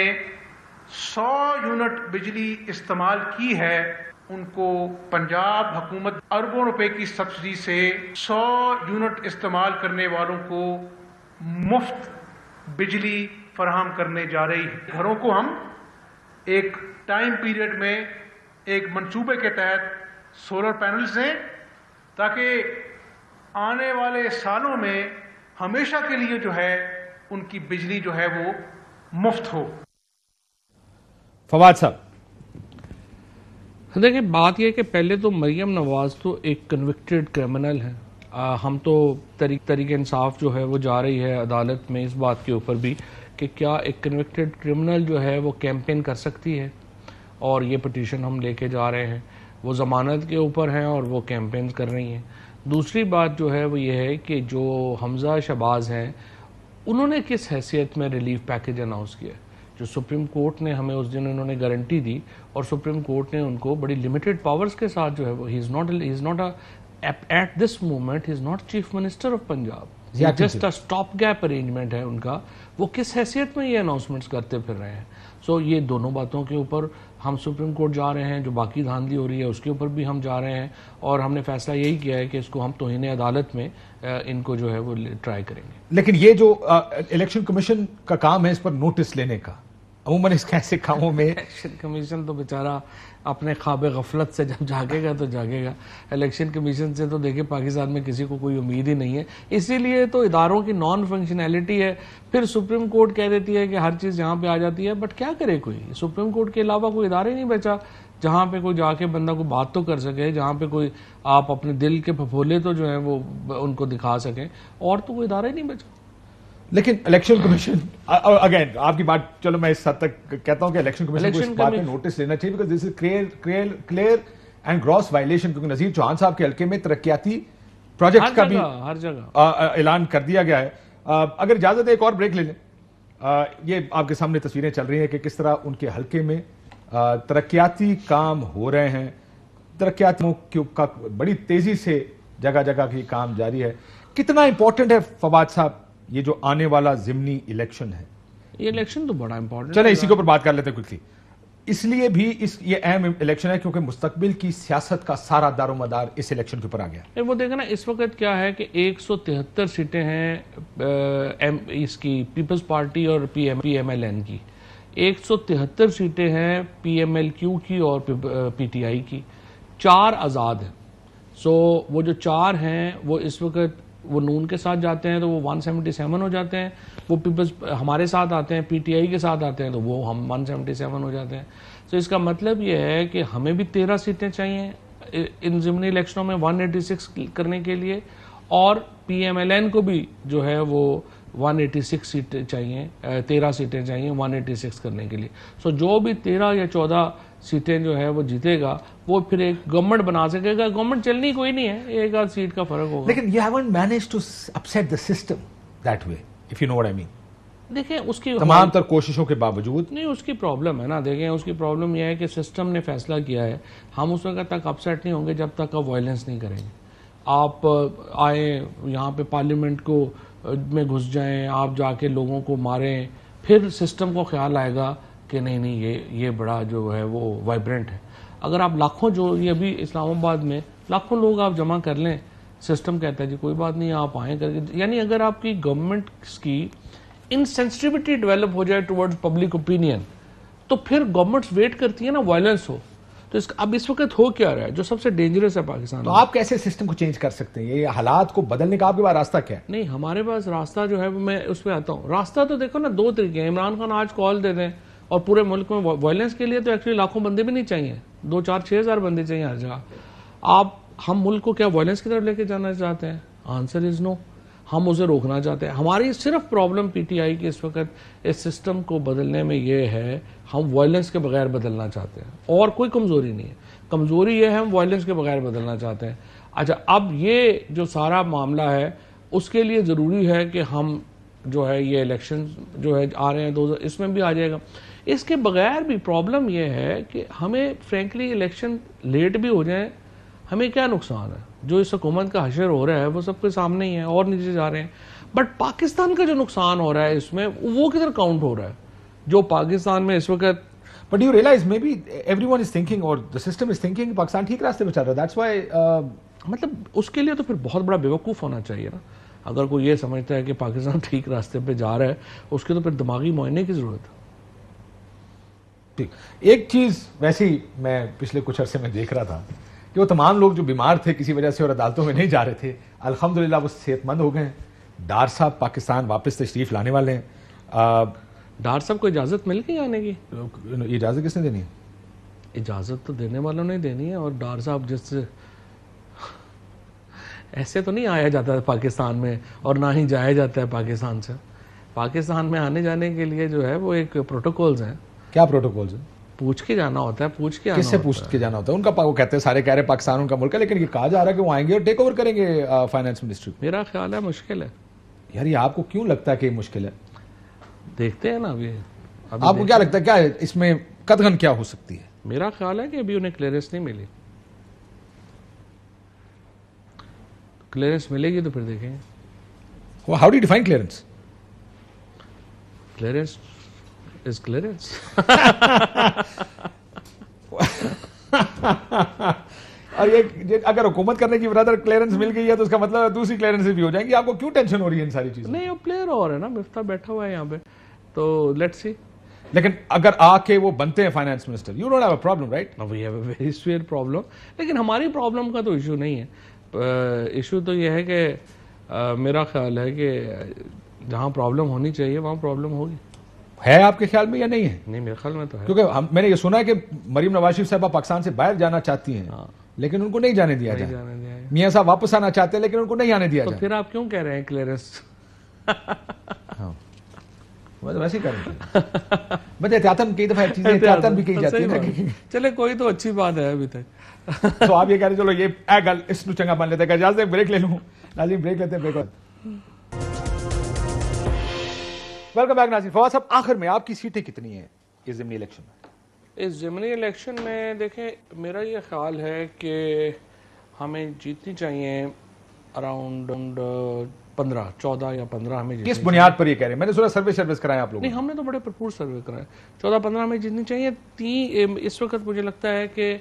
100 یونٹ بجلی استعمال کی ہے ان کو پنجاب حکومت اربوں روپے کی سبسڈی سے 100 یونٹ استعمال کرنے والوں کو مفت بجلی فراہم کرنے جا رہی ہے. گھروں کو ہم ایک ٹائم پیریڈ میں ایک منصوبے کے تحت سولر پینلز ہیں تاکہ آنے والے سالوں میں ہمیشہ کے لیے جو ہے ان کی بجلی جو ہے وہ مفت ہو. فواد صاحب دیکھیں بات یہ کہ پہلے تو مریم نواز تو ایک کنوکٹڈ کرمنل ہے. ہم تو تحریک انصاف جو ہے وہ جا رہی ہے عدالت میں اس بات کے اوپر بھی کہ کیا ایک کنوکٹڈ کرمنل جو ہے وہ کیمپین کر سکتی ہے، اور یہ پٹیشن ہم لے کے جا رہے ہیں. وہ ضمانت کے اوپر ہیں اور وہ کیمپینز کر رہی ہیں. دوسری بات جو ہے وہ یہ ہے کہ جو حمزہ شہباز ہیں انہوں نے کس حیثیت میں ریلیف پیکج اناؤنس کیا؟ جو سپریم کورٹ نے ہمیں اس دن انہوں نے گارنٹی دی اور سپریم کورٹ نے ان کو بڑی لمیٹڈ پاورز کے ساتھ جو ہے وہ at this moment he is not chief minister of Punjab, just stop gap arrangement ہے ان کا. وہ کس حیثیت میں یہ اناؤنسمنٹس کرتے پھر رہے ہیں؟ سو یہ دونوں باتوں کے اوپر ہم سپریم کورٹ جا رہے ہیں، جو باقی دھاندلی ہو رہی ہے اس کے اوپر بھی ہم جا رہے ہیں، اور ہم نے فیصلہ یہی کیا ہے کہ اس کو ہم توہین عدالت میں ان کو جو ہے وہ ٹرائی کریں گے. لیکن یہ جو الیکشن کمیشن کا کام ہے اس پر نوٹس لینے کا، عموماً اس ایسے کاموں میں الیکشن کمیشن تو بیچارہ اپنے خواب غفلت سے جب جاگے گا تو جاگے گا. الیکشن کمیشن سے تو دیکھیں پاکستان میں کسی کو کوئی امید ہی نہیں ہے، اسی لیے تو اداروں کی نان فنکشنالٹی ہے. پھر سپریم کورٹ کہہ دیتی ہے کہ ہر چیز یہاں پہ آ جاتی ہے، بٹ کیا کرے کوئی؟ سپریم کورٹ کے علاوہ کوئی ادارے نہیں بچا جہاں پہ کوئی جا کے بندہ کو بات تو کر سکے، جہاں پہ کوئی آپ اپنے دل کے پھپھولے تو جو ہیں وہ ان کو دکھا سکیں، اور تو کوئی ادارہ ہی نہیں بچا. لیکن الیکشن کمیشن اگین آپ کی بات، چلو میں اس حد تک کہتا ہوں کہ الیکشن کمیشن کو اس بات میں نوٹس لینا چاہیے، because this is clear and gross violation, کیونکہ نذیر چوہان صاحب کے حلقے میں ترقیاتی پروجیکٹ کا بھی ہر جگہ اعلان کر دیا گیا ہے. اگر اجازت ہے ایک اور بریک لے لیں. یہ آپ کے سامنے تصویریں چل رہی ہیں کہ کس طرح ان کے حلقے میں ترقیاتی کام ہو رہے ہیں، ترقیاتوں کا بڑی تیزی سے جگہ جگہ کی کام جاری ہے. کتنا امپورٹنٹ ہے فواد صاحب یہ جو آنے والا ضمنی الیکشن ہے؟ یہ الیکشن تو بڑا امپورٹنٹ چلیں اسی کے اوپر بات کر لیتے ہیں کوئکلی. اس لیے بھی یہ اہم الیکشن ہے کیونکہ مستقبل کی سیاست کا سارا دار و مدار اس الیکشن کے اوپر آ گیا. وہ دیکھیں نا اس وقت کیا ہے کہ 173 سیٹیں ہیں اس کی پیپلز پارٹی اور پی ایم ایل این کی، 173 سیٹیں ہیں پی ایم ایل کیو کی اور پی ٹی آئی کی، 4 آزاد ہیں. سو وہ جو 4 ہیں وہ اس وقت وہ نون کے ساتھ جاتے ہیں تو وہ 177 ہو جاتے ہیں، وہ پیپلز ہمارے ساتھ آتے ہیں، پی ٹی آئی کے ساتھ آتے ہیں تو وہ ہم 177 ہو جاتے ہیں. تو اس کا مطلب یہ ہے کہ ہمیں بھی 13 سیٹیں چاہیے ان ضمنی الیکشنوں میں 186 کرنے کے لیے، اور پی ایم ایل این کو بھی جو ہے وہ 186 سیٹیں چاہیے، 13 سیٹیں چاہیے 186 کرنے کے لیے. سو جو بھی 13 یا 14 سیٹیں جو ہے وہ جیتے گا وہ پھر ایک گورنمنٹ بنا سکے گا. گورنمنٹ چلنی کوئی نہیں ہے، ایک آدھ سیٹ کا فرق ہوگا. لیکن you haven't managed to upset the system that way, if you know what I mean. دیکھیں اس کی تمام تر کوششوں کے باوجود نہیں، اس کی پرابلم ہے نا. دیکھیں اس کی پرابلم یہ ہے کہ سسٹم نے فیصلہ کیا ہے، ہم اس وقت تک اپسیٹ نہیں ہوں گے جب تک آپ وائلنس نہیں کریں گے. آپ آئیں یہاں پہ پارلیمنٹ کو میں گھس جائیں، آپ جا کے لوگوں کو ماریں، پھر سسٹم کو خیال آئے گا کہ نہیں یہ بڑا جو ہے وہ وائبرنٹ ہے. اگر آپ لاکھوں جو یہ ابھی اسلام آباد میں لاکھوں لوگ آپ جمع کر لیں، سسٹم کہتا ہے جی کوئی بات نہیں آپ آئیں کر کے، یعنی اگر آپ کی گورنمنٹ کی انسینسٹیوٹی ڈیولپ ہو جائے ٹورڈز پبلک اوپینین تو پھر گورنمنٹس ویٹ کرتی ہیں نا وائلنس ہو. تو اب اس وقت ہو کیا رہا ہے جو سب سے ڈینجرس ہے پاکستان تو میں. آپ کیسے سسٹم کو چینج کر سکتے ہیں؟ یہ حالات کو بدلنے کا آپ کے پاس راستہ کیا ہے؟ نہیں، ہمارے پاس راستہ جو ہے میں اس پہ آتا ہوں. راستہ تو دیکھو نا 2 طریقے ہیں. عمران خان آج کال دے دیں اور پورے ملک میں وائلنس کے لیے تو ایکچولی لاکھوں بندے بھی نہیں چاہیے، 2 4 6 ہزار بندے چاہیے ہر جگہ. ہم ملک کو کیا وائلنس کی طرف لے کے جانا چاہتے ہیں؟ آنسر از نو. ہم اسے روکنا چاہتے ہیں. ہماری صرف پرابلم پی ٹی آئی کی اس وقت اس سسٹم کو بدلنے میں یہ ہے، ہم وائلنس کے بغیر بدلنا چاہتے ہیں، اور کوئی کمزوری نہیں ہے. کمزوری یہ ہے ہم وائلنس کے بغیر بدلنا چاہتے ہیں. اچھا اب یہ جو سارا معاملہ ہے اس کے لیے ضروری ہے کہ ہم جو ہے یہ الیکشن جو ہے آ رہے ہیں اس میں بھی آ جائے گا. اس کے بغیر بھی پرابلم یہ ہے کہ ہمیں فرینکلی الیکشن لیٹ بھی ہو جائیں ہمیں کیا نقصان ہے؟ جو اس حکومت کا حشر ہو رہا ہے وہ سب کے سامنے ہی ہے اور نیچے جا رہے ہیں. بٹ پاکستان کا جو نقصان ہو رہا ہے اس میں وہ کدھر کاؤنٹ ہو رہا ہے؟ جو پاکستان میں اس وقت But you realize maybe everyone is thinking or the system is thinking Pakistan ٹھیک راستے پہ چل رہا ہے. That's why مطلب اس کے لیے تو پھر بہت بڑا بیوقوف ہونا چاہیے نا. اگر کوئی یہ سمجھتا ہے کہ پاکستان ٹھیک راستے پہ جا رہا ہے اس کے تو پھر دماغی معائنے کی ضرورت ہے. ایک چیز ویسے ہی میں پچھلے کچھ عرصے میں دیکھ رہا تھا کہ وہ تمام لوگ جو بیمار تھے کسی وجہ سے اور عدالتوں میں نہیں جا رہے تھے، الحمدللہ وہ صحت مند ہو گئے ہیں. ڈار صاحب پاکستان واپس تشریف لانے والے ہیں. ڈار صاحب کو اجازت مل گئی آنے کی؟ اجازت کس نے دینی ہے؟ اجازت تو دینے والوں نے دینی ہے. اور ڈار صاحب جس سے ایسے تو نہیں آیا جاتا ہے پاکستان میں اور نہ ہی جایا جاتا ہے پاکستان سے. پاکستان میں آنے جانے کے لیے جو ہے وہ ایک پروٹوکولز ہیں. کیا پروٹوکولز ہیں؟ پوچھ کے جانا ہوتا ہے, پوچھ کے کس سے پوچھ کے جانا ہوتا ہے؟ ان کا وہ کہتے ہیں سارے کہہ رہے پاکستان ان کا ملک ہے, لیکن یہ کہا جا رہا ہے کہ وہ آئیں گے اور ٹیک اوور کریں گے فائنانس منسٹری. میرا خیال ہے مشکل ہے. یار یہ آپ کو کیوں لگتا ہے کہ یہ مشکل ہے؟ دیکھتے ہیں نا ابھی. آپ کو کیا لگتا ہے کیا اس میں قدغن کیا ہو سکتی ہے؟ میرا خیال ہے کہ ابھی انہیں کلیئرنس نہیں ملی. کلیئرنس ملے گی تو پھر دیکھیں گے. How do you define clearance? Clearance is clearance. اور یہ اگر حکومت کرنے کی برادر کلیئرنس مل گئی ہے تو اس کا مطلب ہے دوسری کلیئرنس بھی ہو جائیں گی. آپ کو کیوں ٹینشن ہو رہی ہے ان ساری چیزیں؟ نہیں, وہ پلیئر اور ہے نا, مفتاح بیٹھا ہوا ہے یہاں پہ, تو لیٹس سی. لیکن اگر آ کے وہ بنتے ہیں finance minister, you don't have a problem right? We have a very severe problem. لیکن ہماری پرابلم کا تو ایشو نہیں ہے. ایشو تو یہ ہے کہ میرا خیال ہے کہ جہاں پرابلم ہونی چاہیے وہاں پرابلم ہوگی. ہے آپ کے خیال میں یا نہیں ہے؟ نہیں, میرے خیال میں تو ہے. کیونکہ میں نے یہ سنا ہے کہ مریم نواز شریف صاحبہ پاکستان سے باہر جانا چاہتی ہیں لیکن ان کو نہیں جانے دیا جائے. میاں صاحب واپس آنا چاہتے ہیں لیکن ان کو نہیں آنے دیا جائے. تو پھر آپ کیوں کہہ رہے ہیں کلیئرنس؟ ویسے ہی کر رہے ہیں. بس احتیاطاً کئی دفعہ چیزیں احتیاطاً بھی کہی جاتی ہیں. چلے کوئی تو اچھی بات ہے ابھی تک. تو آپ یہ کہہ رہے چلو یہ گل اس کو چنگا بن لیتے ہیں. اجازت بریک لے لوں ناظرین, بریک لیتے ہیں. بریک. ویلکم بیک ناظرین. فواد صاحب آخر میں آپ کی سیٹیں کتنی ہیں اس ضمنی الیکشن میں؟ اس ضمنی الیکشن میں دیکھیں میرا یہ خیال ہے کہ ہمیں جیتنی چاہیے اراؤنڈ 14 یا 15 ہمیں جیتنی. کس بنیاد پر یہ کہہ رہے ہیں؟ میں نے سنا سروس کرائے آپ لوگوں. نہیں, ہم نے تو بڑے بھرپور سروے کرائے. 14-15 ہمیں جیتنی چاہیے. اس وقت مجھے لگتا ہے کہ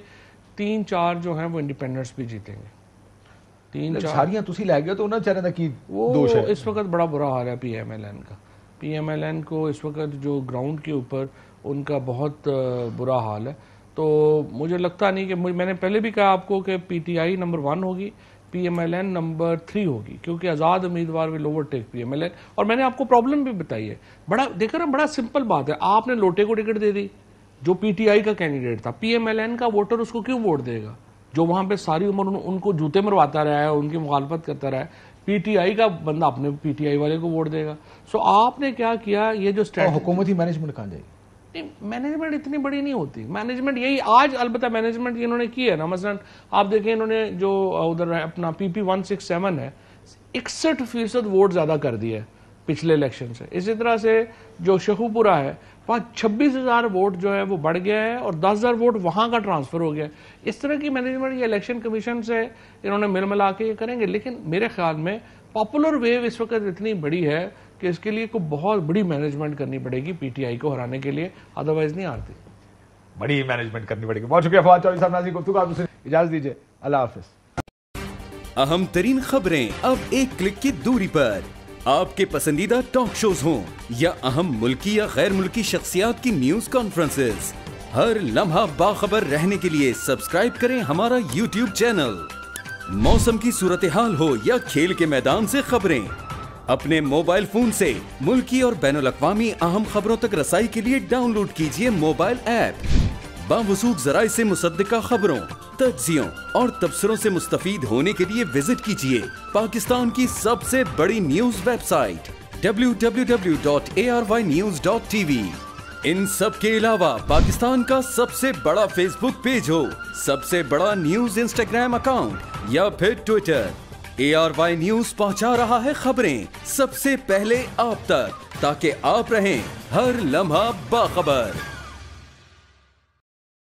3-4 جو ہیں وہ انڈیپینڈنٹس بھی جیتیں گے. 3-4 ساریاں تسی لے گئے تو انہوں نے چاہ رہا تھا کہ وہ اس وقت بڑا برا حال ہے پی ایم ایل این کا. پی ایم ایل این کو اس وقت جو گراؤنڈ کے اوپر ان کا بہت برا حال ہے. تو مجھے لگتا نہیں کہ میں نے پہلے بھی کہا آپ کو کہ پی ٹی آئی نمبر 1 ہوگی, P M L N number 3 ہوگی, کیونکہ آزاد امیدوار will overtake P M L N. اور میں نے آپ کو پرابلم بھی بتائی ہے. بڑا دیکھا نا, بڑا سمپل بات ہے. آپ نے لوٹے کو ٹکٹ دے دی جو پی ٹی آئی کا کینڈیڈیٹ تھا. پی ایم ایل این کا ووٹر اس کو کیوں ووٹ دے گا جو وہاں پہ ساری عمر ان کو جوتے مرواتا رہا ہے, ان کی مخالفت کرتا رہا ہے. پی ٹی آئی کا بندہ اپنے پی ٹی آئی والے کو ووٹ دے گا. سو آپ نے کیا کیا, یہ جو حکومتی مینجمنٹ کہاں جائے گی؟ مینجمنٹ اتنی بڑی نہیں ہوتی. مینجمنٹ یہی آج البتہ مینجمنٹ انہوں نے کی ہے نا. مثلا آپ دیکھیں انہوں نے جو ادھر اپنا پی پی 167 ہے 61% ووٹ زیادہ کر دیا ہے پچھلے الیکشن سے. اسی طرح سے جو شیخو پورہ ہے وہاں 26,000 ووٹ جو ہے وہ بڑھ گیا ہے اور 10,000 ووٹ وہاں کا ٹرانسفر ہو گیا ہے. اس طرح کی مینجمنٹ یہ الیکشن کمیشن سے انہوں نے مل ملا کے یہ کریں گے. لیکن میرے خیال میں پاپولر ویو اس وقت اتنی بڑی ہے کہ اس کے لیے کوئی بہت بڑی مینجمنٹ کرنی پڑے گی پی ٹی آئی کو ہرانے کے لیے, ادروائز نہیں ہارتی. بڑی مینجمنٹ کرنی پڑے گی. بہت شکریہ فواد چودھری صاحب. ناظرین گفتگو آپ سے اجازت دیجیے. اللہ حافظ. اہم ترین خبریں اب ایک کلک کی دوری پر. آپ کے پسندیدہ ٹاک شوز ہوں یا اہم ملکی یا غیر ملکی شخصیات کی نیوز کانفرنسز, ہر لمحہ باخبر رہنے کے لیے سبسکرائب کریں ہمارا یوٹیوب چینل. موسم کی صورتحال ہو یا کھیل کے میدان سے خبریں, اپنے موبائل فون سے ملکی اور بین الاقوامی اہم خبروں تک رسائی کے لیے ڈاؤن لوڈ کیجیے موبائل ایپ. باوثوق ذرائع سے مصدقہ خبروں, تجزیوں اور تبصروں سے مستفید ہونے کے لیے وزٹ کیجیے پاکستان کی سب سے بڑی نیوز ویب سائٹ www.arYnews.tv. ان سب کے علاوہ پاکستان کا سب سے بڑا فیس بک پیج ہو, سب سے بڑا نیوز انسٹاگرام اکاؤنٹ یا پھر ٹویٹر, ARY نیوز پہنچا رہا ہے خبریں سب سے پہلے آپ تک تاکہ آپ رہیں ہر لمحہ باخبر.